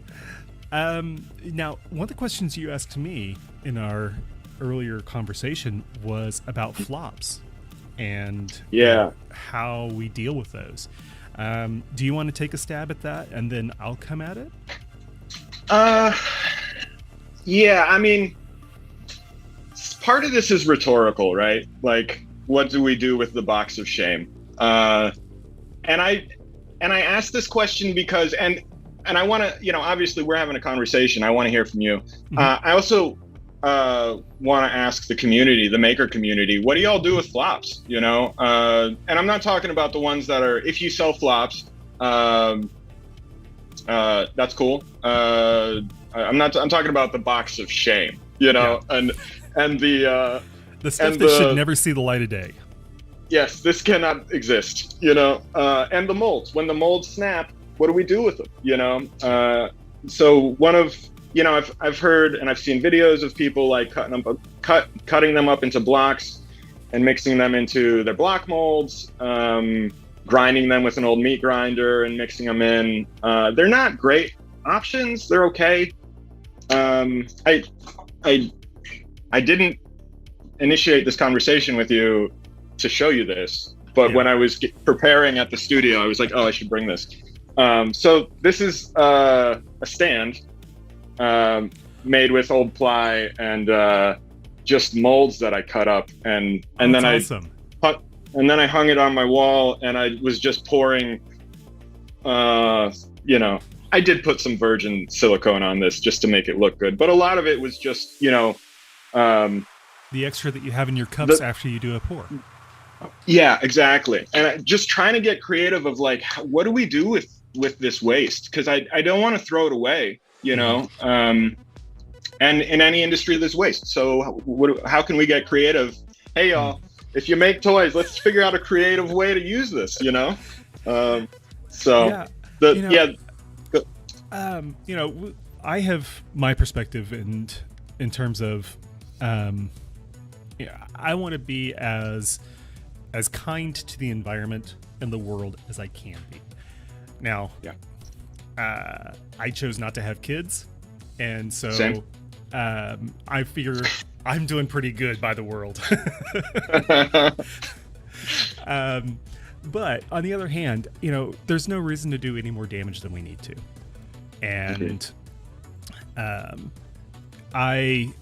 Now, one of the questions you asked me in our earlier conversation was about flops and how we deal with those. Do you want to take a stab at that and then I'll come at it? I mean, part of this is rhetorical, right? Like, what do we do with the box of shame? and I asked this question because, and I want to, obviously we're having a conversation. I want to hear from you. Mm-hmm. I also want to ask the community, the maker community, what do y'all do with flops? And I'm not talking about the ones that are, if you sell flops, that's cool. I'm talking about the box of shame, and the stuff that should never see the light of day. Yes, this cannot exist, and the molds. When the molds snap, what do we do with them? So one of, I've heard and I've seen videos of people like cutting them up into blocks and mixing them into their block molds, grinding them with an old meat grinder and mixing them in. They're not great options. They're okay. I didn't initiate this conversation with you to show you this, but when I was preparing at the studio, I was like, oh, I should bring this. So this is a stand made with old ply and just molds that I cut up, and then awesome. And then I hung it on my wall, and I was just pouring, I did put some virgin silicone on this just to make it look good, but a lot of it was just, the extra that you have in your cups after you do a pour. Yeah, exactly. And just trying to get creative of like, what do we do with this waste? Because I don't want to throw it away, and in any industry there's waste. So how can we get creative? Hey, y'all, if you make toys, let's figure out a creative way to use this, I have my perspective in terms of, I want to be as kind to the environment and the world as I can be. Now, I chose not to have kids, and so I figure I'm doing pretty good by the world. But on the other hand, there's no reason to do any more damage than we need to. And I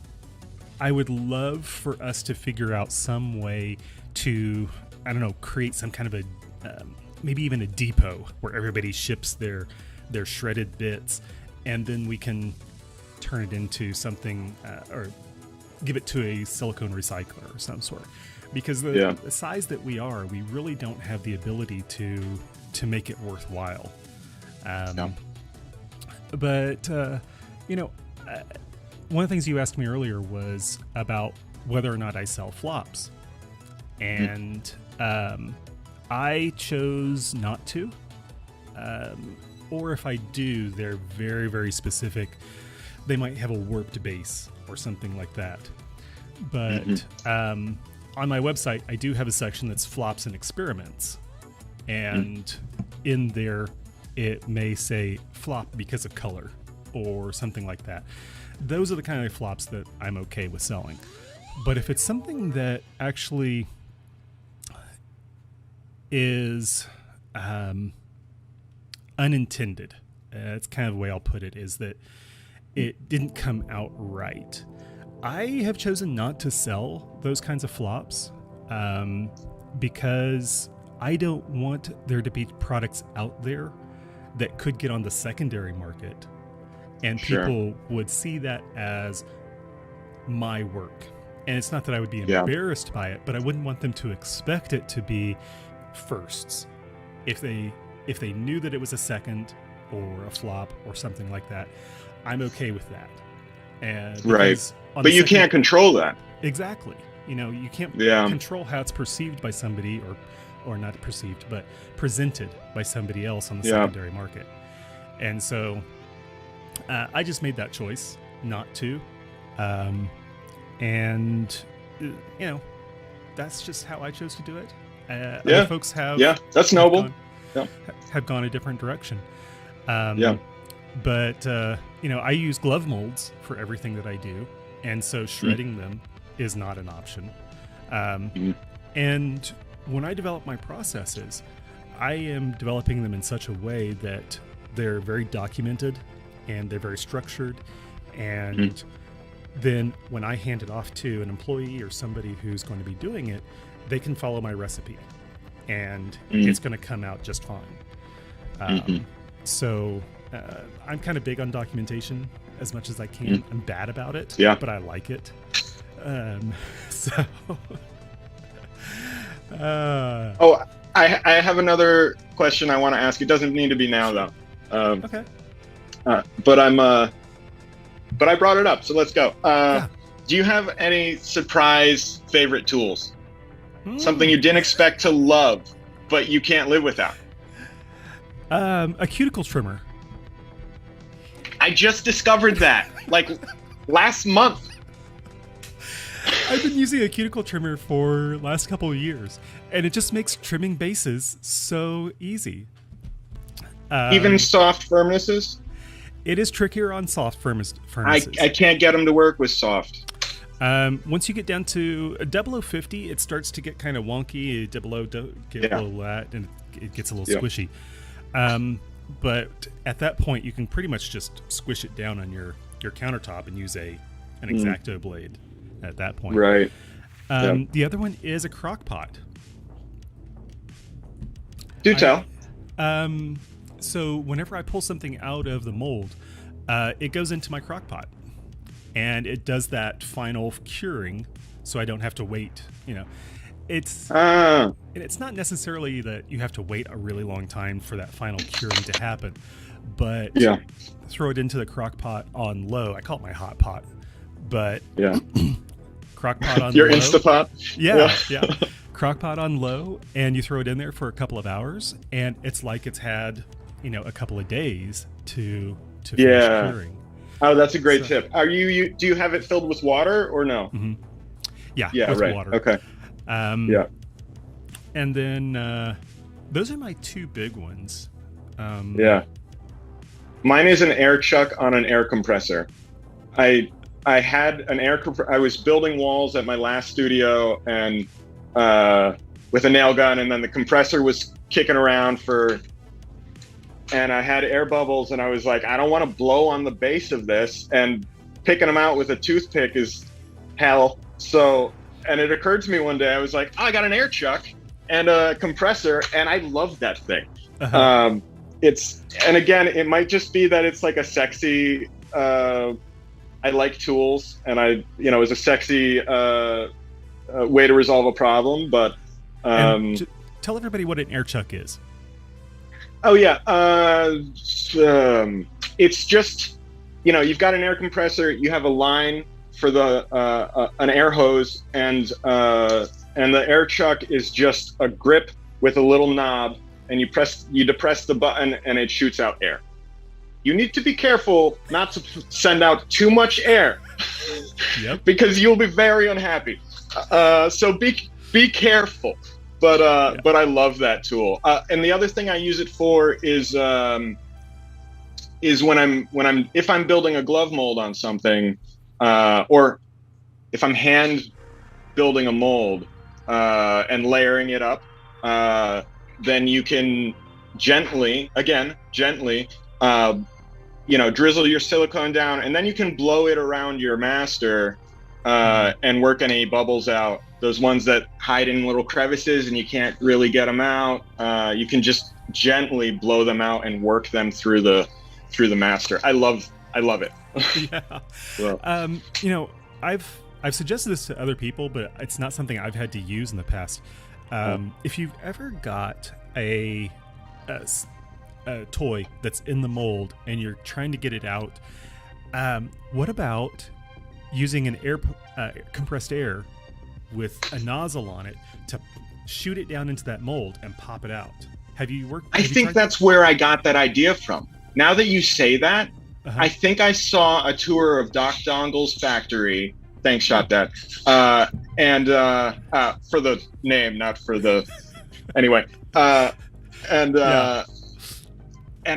would love for us to figure out some way to, create some kind of a, maybe even a depot where everybody ships their shredded bits, and then we can turn it into something, or give it to a silicone recycler or some sort. Because the size that we are, we really don't have the ability to make it worthwhile. But, one of the things you asked me earlier was about whether or not I sell flops. And I chose not to. Or if I do, they're very, very specific. They might have a warped base or something like that. But on my website, I do have a section that's flops and experiments. And in there, it may say flop because of color or something like that. Those are the kind of flops that I'm okay with selling. But if it's something that actually is unintended, that's kind of the way I'll put it, is that it didn't come out right. I have chosen not to sell those kinds of flops because I don't want there to be products out there that could get on the secondary market, and people would see that as my work. And it's not that I would be embarrassed by it, but I wouldn't want them to expect it to be firsts. If they knew that it was a second or a flop or something like that, I'm okay with that. And but you can't control that. Exactly. You can't control how it's perceived by somebody, or not perceived, but presented by somebody else on the secondary market. And so I just made that choice not to. And that's just how I chose to do it. Other folks have. Yeah, that's noble. Have gone a different direction. But I use glove molds for everything that I do, and so shredding them is not an option. And when I develop my processes, I am developing them in such a way that they're very documented and they're very structured. And then when I hand it off to an employee or somebody who's going to be doing it, they can follow my recipe. and it's going to come out just fine. So I'm kind of big on documentation as much as I can. I'm bad about it, but I like it. I have another question I want to ask. It doesn't need to be now, though. Okay. But I brought it up, so let's go. Do you have any surprise favorite tools? Something you didn't expect to love, but you can't live without? A cuticle trimmer. I just discovered that, like, last month. I've been using a cuticle trimmer for last couple of years, and it just makes trimming bases so easy. Even soft furnaces? It is trickier on soft furnaces. I can't get them to work with soft. Once you get down to 0050, it starts to get kind of wonky. Below that, and it gets a little squishy. But at that point, you can pretty much just squish it down on your countertop and use an X-Acto blade at that point. Right. The other one is a crock pot. Do tell. So whenever I pull something out of the mold, it goes into my crock pot, and it does that final curing, so I don't have to wait. It's and it's not necessarily that you have to wait a really long time for that final curing to happen, but throw it into the crock pot on low. I call it my hot pot, but crock pot on your low. Instapot. Yeah. Crock pot on low, and you throw it in there for a couple of hours, and it's like it's had a couple of days to finish curing. Oh, that's a great tip. Do you have it filled with water or no? Yeah, with water. Okay. And then those are my two big ones. Mine is an air chuck on an air compressor. I had an I was building walls at my last studio and with a nail gun, and then the compressor was kicking around and I had air bubbles, and I was like, I don't want to blow on the base of this, and picking them out with a toothpick is hell. So, and it occurred to me one day, I was like, I got an air chuck and a compressor, and I love that thing. And again, it might just be that it's like a sexy, I like tools, and it's a sexy way to resolve a problem, but tell everybody what an air chuck is. It's just, you've got an air compressor, you have a line for the an air hose, and the air chuck is just a grip with a little knob, and you depress the button, and it shoots out air. You need to be careful not to send out too much air, because you'll be very unhappy. So be careful. But I love that tool. And the other thing I use it for is if I'm building a glove mold on something, or if I'm hand building a mold and layering it up, then you can gently drizzle your silicone down, and then you can blow it around your master and work any bubbles out. Those ones that hide in little crevices and you can't really get them out, you can just gently blow them out and work them through the master. I love it. I've suggested this to other people, but it's not something I've had to use in the past. If you've ever got a toy that's in the mold and you're trying to get it out, what about using an compressed air with a nozzle on it to shoot it down into that mold and pop it out? I think that's where I got that idea from. Now that you say that, I think I saw a tour of Doc Dongle's factory. Thanks, Shot Dad. And for the name, not for the. Anyway, and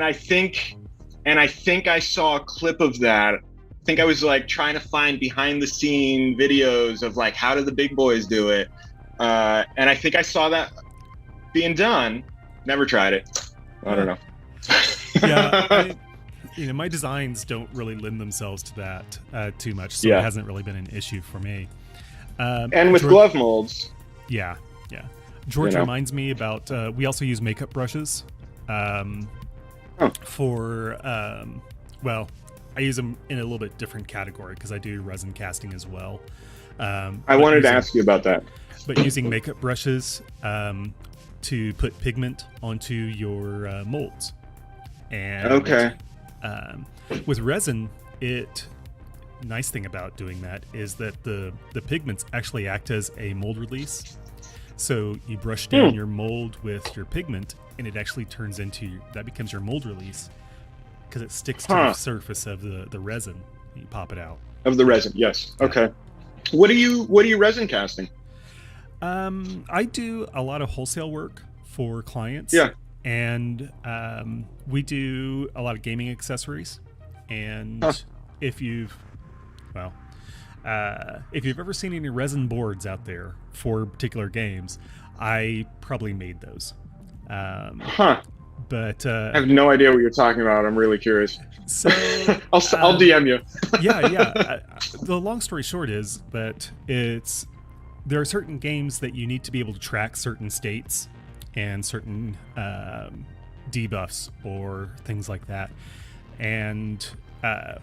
I think I saw a clip of that. I think I was like trying to find behind the scene videos of like how do the big boys do it, and I think I saw that being done. Never tried it. I don't know. My designs don't really lend themselves to that too much, so it hasn't really been an issue for me. And with glove molds. Yeah. George reminds me about, we also use makeup brushes for, well, I use them in a little bit different category because I do resin casting as well. I wanted to ask you about that. But using makeup brushes to put pigment onto your molds. And with resin, nice thing about doing that is that the pigments actually act as a mold release. So you brush down your mold with your pigment, and it actually turns into, that becomes your mold release because it sticks to the surface of the resin. You pop it out. Of the resin, yes. Okay. What are you resin casting? I do a lot of wholesale work for clients. Yeah. And we do a lot of gaming accessories. And if you've ever seen any resin boards out there for particular games, I probably made those. But I have no idea what you're talking about. I'm really curious. So I'll DM you. yeah. The long story short is that there are certain games that you need to be able to track certain states and certain debuffs or things like that. And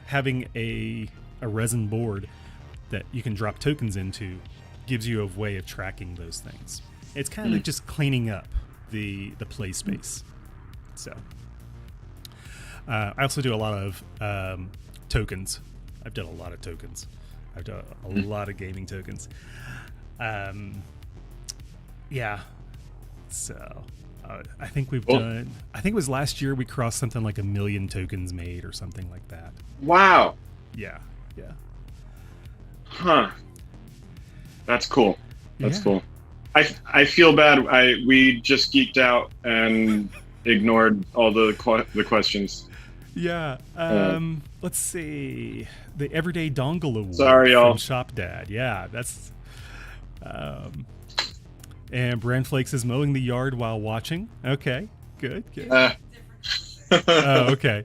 having a resin board that you can drop tokens into gives you a way of tracking those things. It's kind of just cleaning up the play space. So I also do a lot of tokens. I've done a lot of tokens. I've done a lot of gaming tokens. Yeah. So I think we've done, I think it was last year we crossed something like 1 million tokens made or something like that. Wow. Yeah. Huh. That's cool. That's cool. I feel bad. We just geeked out and ignored all the questions. Yeah. Let's see. The Everyday Dongle Award. Sorry, y'all. From Shop Dad. Yeah, that's. And Bran Flakes is mowing the yard while watching. Okay, good. Oh, okay.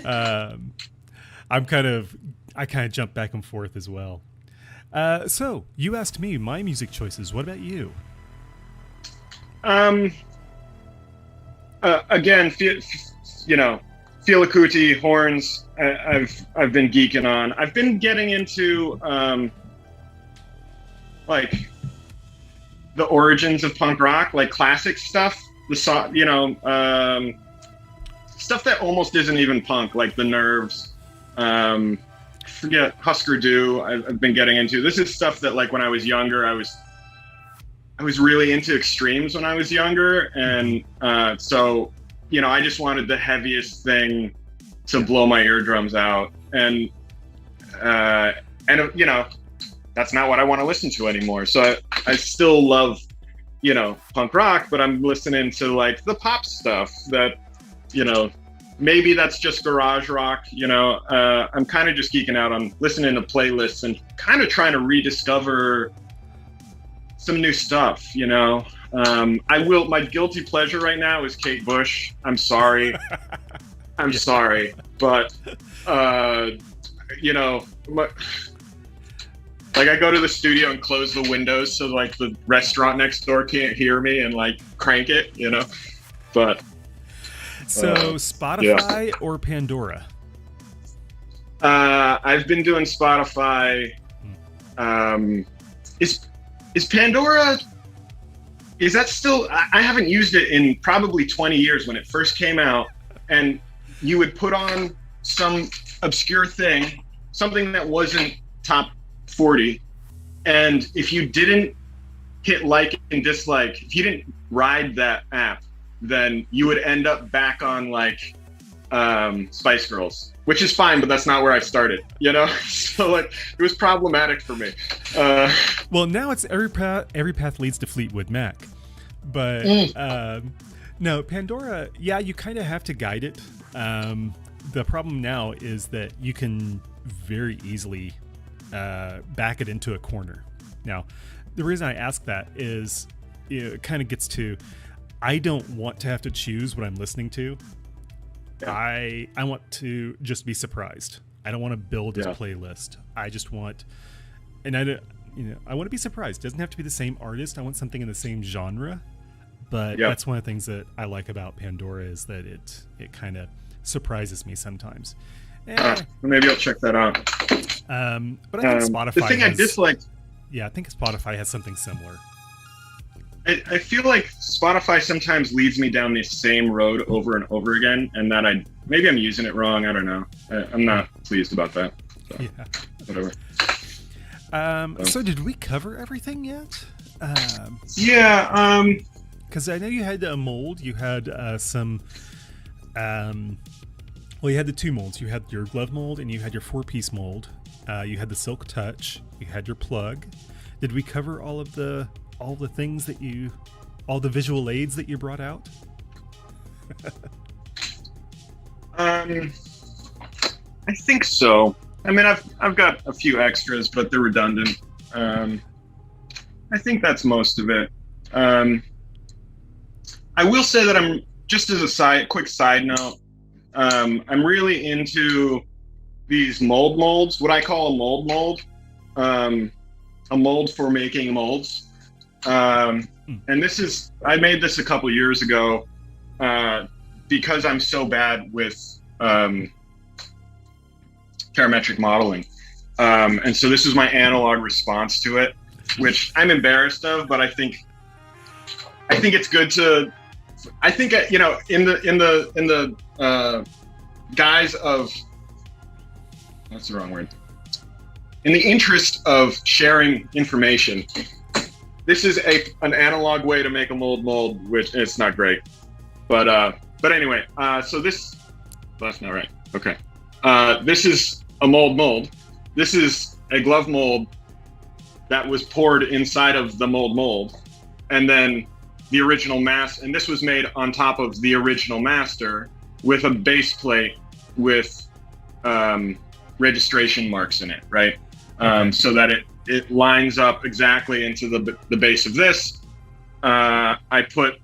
I kind of jump back and forth as well. So you asked me my music choices. What about you? Again, Fela Kuti, horns. I've been geeking on. I've been getting into like the origins of punk rock, like classic stuff. Stuff that almost isn't even punk, like the Nerves. Forget Husker Du. I've been getting into. This is stuff that, like, when I was younger, I was really into extremes when I was younger, and so I just wanted the heaviest thing to blow my eardrums out, and that's not what I want to listen to anymore. So I still love punk rock, but I'm listening to like the pop stuff that maybe that's just garage rock. I'm kind of just geeking out on listening to playlists and kind of trying to rediscover some new stuff. My guilty pleasure right now is Kate Bush. I'm sorry. Sorry, but like, I go to the studio and close the windows so like the restaurant next door can't hear me and like crank it, but so Spotify or Pandora? I've been doing Spotify. Is Pandora, is that still, I haven't used it in probably 20 years. When it first came out, and you would put on some obscure thing, something that wasn't top 40, and if you didn't hit like and dislike, if you didn't ride that app, then you would end up back on like Spice Girls, which is fine, but that's not where I started, so like it was problematic for me. Well, now it's every path leads to Fleetwood Mac, but no, Pandora, you kind of have to guide it. The problem now is that you can very easily back it into a corner. Now, the reason I ask that is it kind of gets to, I don't want to have to choose what I'm listening to. Yeah. I want to just be surprised. I don't want to build a playlist. I just want, and I want to be surprised. It doesn't have to be the same artist. I want something in the same genre. But Yep. that's one of the things that I like about Pandora is that it kind of surprises me sometimes. Maybe I'll check that out. But I think Spotify. The thing I disliked. Yeah, I think Spotify has something similar. I feel like Spotify sometimes leads me down the same road over and over again, and that maybe I'm using it wrong. I don't know. I'm not pleased about that. So, Yeah. whatever. So did we cover everything yet? Yeah. Because I know you had a mold. You had some. Well, you had the two molds. You had your glove mold and you had your 4-piece mold. You had the Silc Touch. You had your plug. Did we cover all the things that all the visual aids that you brought out? I think so. I mean, I've got a few extras, but they're redundant. I think that's most of it. I will say that I'm just as a quick side note. I'm really into these molds. What I call a mold. A mold for making molds. And I made this a couple years ago because I'm so bad with parametric modeling. And so this is my analog response to it, which I'm embarrassed of, but I think it's good to, I think, in the guise of, that's the wrong word. In the interest of sharing information, this is an analog way to make a mold, which it's not great. But anyway, so this, that's not right. Okay. This is a mold. This is a glove mold that was poured inside of the mold. And then the original and this was made on top of the original master with a base plate with registration marks in it, right? So that it lines up exactly into the base of this. I put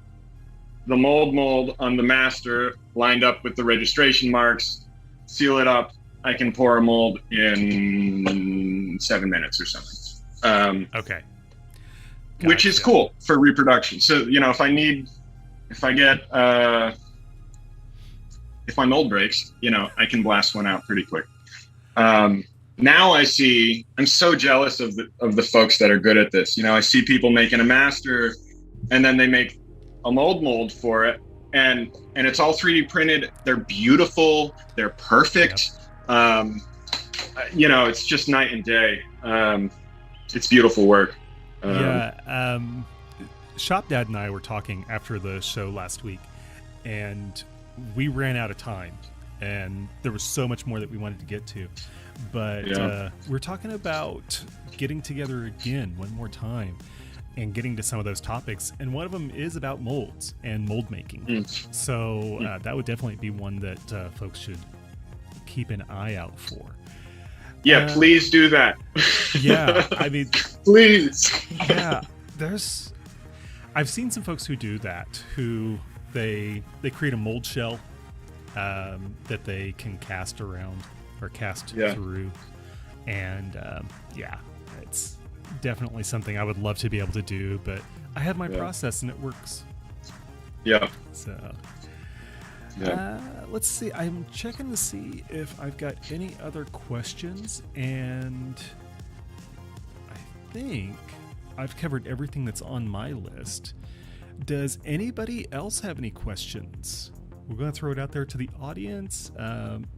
the mold on the master lined up with the registration marks, seal it up. I can pour a mold in 7 minutes or something. Okay. Which is cool for reproduction. So, if my mold breaks, I can blast one out pretty quick. Now I'm so jealous of the folks that are good at this. I see people making a master and then they make a mold for it and it's all 3D printed. They're beautiful. They're perfect. Yep. It's just night and day. It's beautiful work. Shop Dad and I were talking after the show last week and we ran out of time and there was so much more that we wanted to get to. But we're talking about getting together again one more time and getting to some of those topics. And one of them is about molds and mold making. So that would definitely be one that folks should keep an eye out for. Yeah, please do that. Yeah, I mean... Please. Yeah, I've seen some folks who do that, who they create a mold shell that they can cast around or cast through. And it's definitely something I would love to be able to do, but I have my process and it works. Yeah. So let's see. I'm checking to see if I've got any other questions, and I think I've covered everything that's on my list. Does anybody else have any questions? We're going to throw it out there to the audience.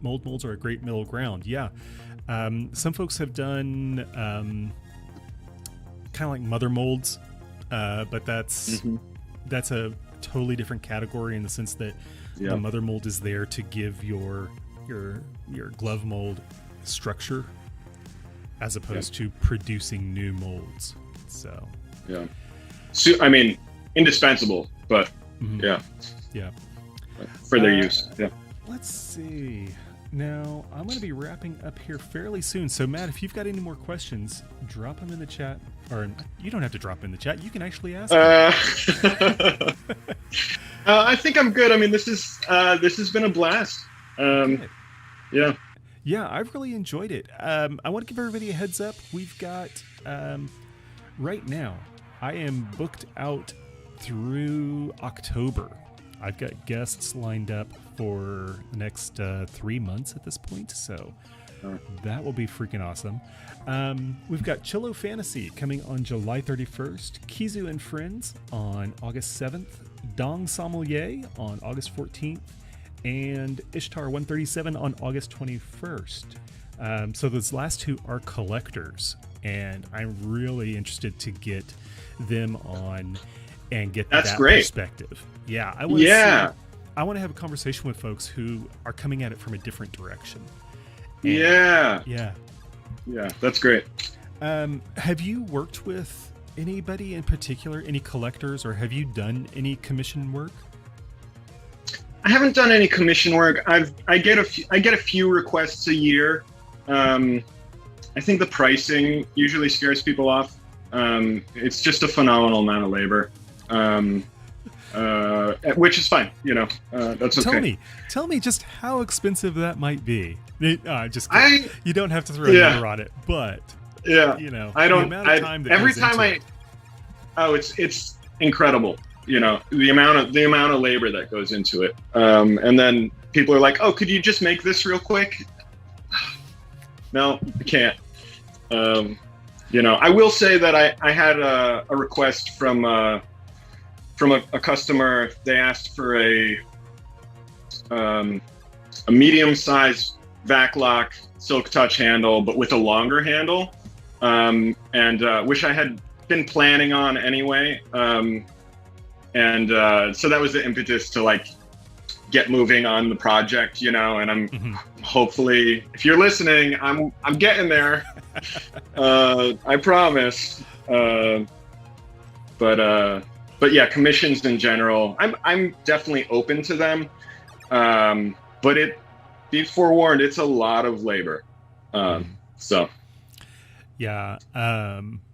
Molds are a great middle ground. Yeah. Some folks have done kind of like mother molds, but that's a totally different category in the sense that the mother mold is there to give your glove mold structure as opposed to producing new molds. So I mean, indispensable, but yeah. For their use. Yeah. Let's see. Now, I'm going to be wrapping up here fairly soon. So, Matt, if you've got any more questions, drop them in the chat. Or you don't have to drop them in the chat. You can actually ask them. I think I'm good. I mean, this has been a blast. Yeah, I've really enjoyed it. I want to give everybody a heads up. We've got right now, I am booked out through October. I've got guests lined up for the next 3 months at this point, so that will be freaking awesome. We've got Chillo Fantasy coming on July 31st, Kizu and Friends on August 7th, Dong Sommelier on August 14th, and Ishtar 137 on August 21st. So those last two are collectors, and I'm really interested to get them on and get that perspective. Yeah, I want to have a conversation with folks who are coming at it from a different direction. And yeah, that's great. Have you worked with anybody in particular, any collectors, or have you done any commission work? I haven't done any commission work. I get a few requests a year. I think the pricing usually scares people off. It's just a phenomenal amount of labor, which is fine. That's okay. Tell me just how expensive that might be. Just kidding. You don't have to throw a number on it, but I don't. The amount of time that every time it's incredible. The amount of labor that goes into it. And then people are like, "Oh, could you just make this real quick?" No, I can't. I will say that I had a request from a customer. They asked for a medium-sized vac lock silk touch handle, but with a longer handle, and which I had been planning on anyway. So that was the impetus to get moving on the project, and I'm hopefully, if you're listening, I'm getting there. I promise. But yeah, commissions in general, I'm definitely open to them. But be forewarned, it's a lot of labor. So yeah,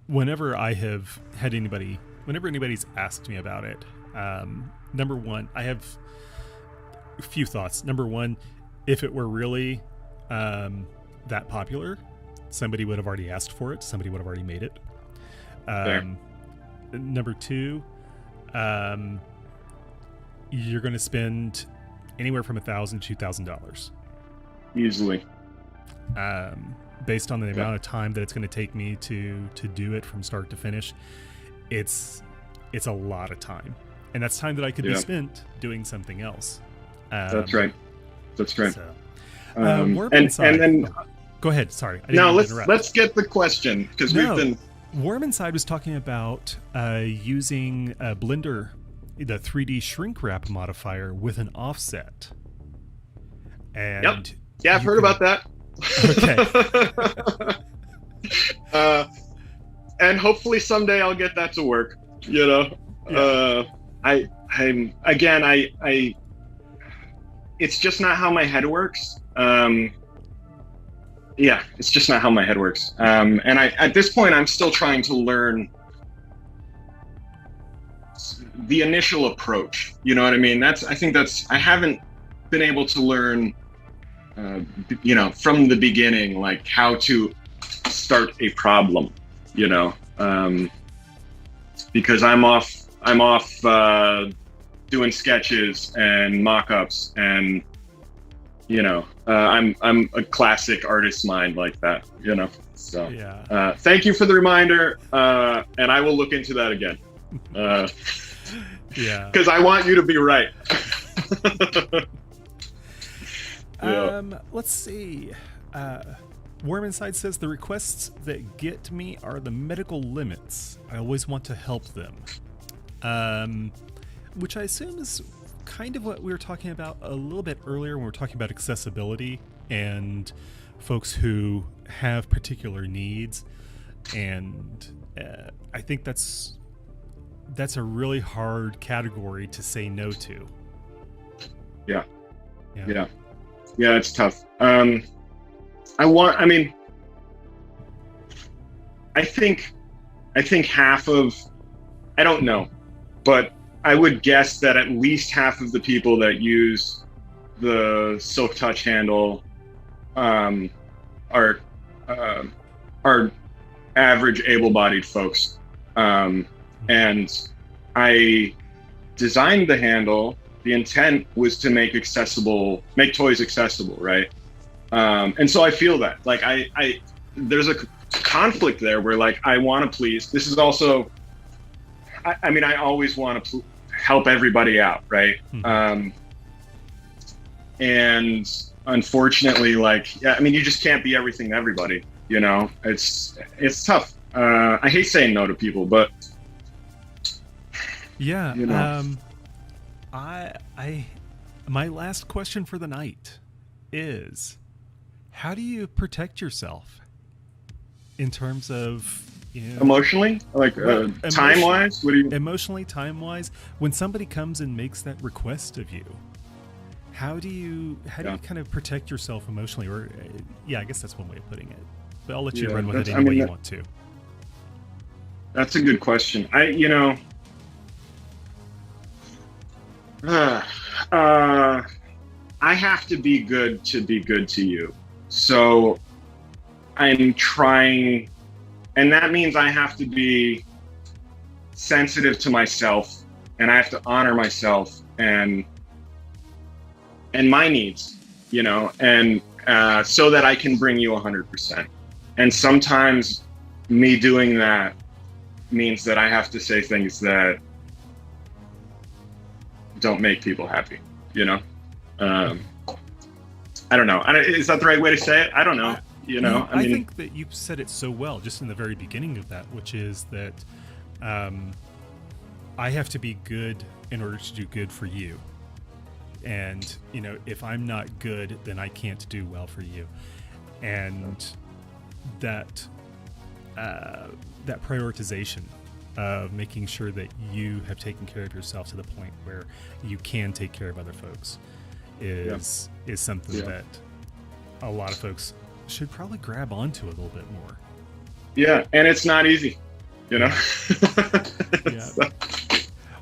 whenever anybody's asked me about it, number one, I have a few thoughts. Number one, if it were really that popular, somebody would have already asked for it. Somebody would have already made it. Number two, you're going to spend anywhere from $1,000 to $2,000 easily, based on the amount of time that it's going to take me to do it from start to finish. It's a lot of time, and that's time that I could be spent doing something else. That's right. So, and then go ahead. Sorry. Let's get the question, because we've been. Worm Inside was talking about using a Blender, the 3D shrink wrap modifier with an offset. And I've heard about that. Okay. And hopefully someday I'll get that to work. It's just not how my head works. It's just not how my head works. And at this point, I'm still trying to learn the initial approach. You know what I mean? I haven't been able to learn, from the beginning, how to start a problem, because I'm off doing sketches and mock-ups, and I'm a classic artist mind like that, So thank you for the reminder, and I will look into that again. Because I want you to be right. Let's see. Worm Inside says the requests that get me are the medical limits. I always want to help them. Which I assume is kind of what we were talking about a little bit earlier when we were talking about accessibility and folks who have particular needs. And I think that's a really hard category to say no to. Yeah, it's tough. I think half of, I don't know, but I would guess that at least half of the people that use the Silc Touch handle are average able-bodied folks. And I designed the handle. The intent was to make toys accessible, right? And so I feel that, like, there's a conflict there where, like, I want to please. This is also, I mean, I always want to help everybody out, right? And unfortunately, like, yeah, I mean, you just can't be everything to everybody, you know? It's tough. I hate saying no to people, but yeah, you know. My last question for the night is, how do you protect yourself in terms of, you know, Emotionally, like, time wise? What do you emotionally, time wise, when somebody comes and makes that request of you? How do you kind of protect yourself emotionally? Or I guess that's one way of putting it. But I'll let you run with it any way you want to. That's a good question. I have to be good to you. So I'm trying, and that means I have to be sensitive to myself, and I have to honor myself and my needs, you know, and so that I can bring you 100%. And sometimes me doing that means that I have to say things that don't make people happy, you know? I don't know. Is that the right way to say it? I don't know. I mean, think that you said it so well just in the very beginning of that, which is that I have to be good in order to do good for you. And, you know, if I'm not good, then I can't do well for you. And that prioritization of making sure that you have taken care of yourself to the point where you can take care of other folks is something that a lot of folks should probably grab onto a little bit more. Yeah, and it's not easy, you know? Yeah.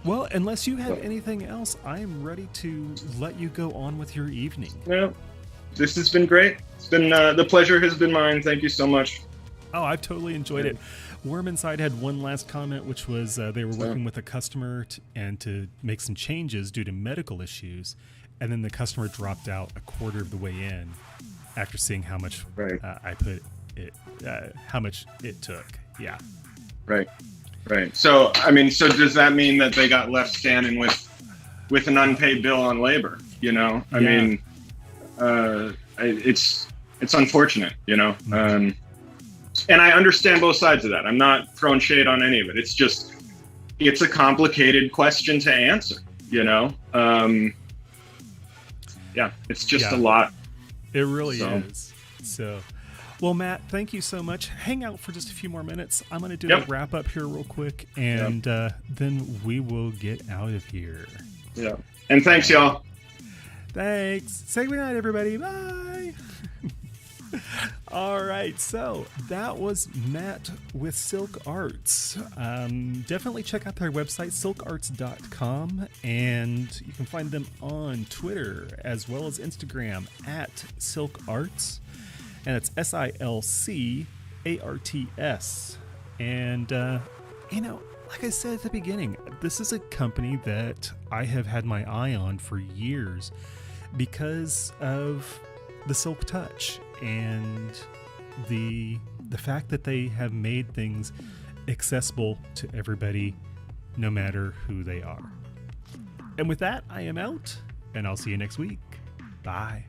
Well, unless you have anything else, I am ready to let you go on with your evening. Well, this has been great. It's been the pleasure has been mine. Thank you so much. Oh, I've totally enjoyed it. Worm Inside had one last comment, which was they were working with a customer to make some changes due to medical issues, and then the customer dropped out a quarter of the way in after seeing how much I put it, how much it took. Yeah. Right. So, I mean, does that mean that they got left standing with an unpaid bill on labor? You know, I mean, it's unfortunate, you know. And I understand both sides of that. I'm not throwing shade on any of it. It's just, it's a complicated question to answer, you know? It's just a lot. It really is. So, well, Matt, thank you so much. Hang out for just a few more minutes. I'm going to do a wrap up here real quick, and then we will get out of here. Yeah. And thanks, y'all. Thanks. Say goodnight, everybody. Bye. All right, so that was Matt with Silc Arts. Definitely check out their website, SilcArts.com, and you can find them on Twitter as well as Instagram at SilcArts, and it's SilcArts. And, you know, like I said at the beginning, this is a company that I have had my eye on for years because of the Silc Touch and the fact that they have made things accessible to everybody, no matter who they are. And with that, I am out, and I'll see you next week. Bye.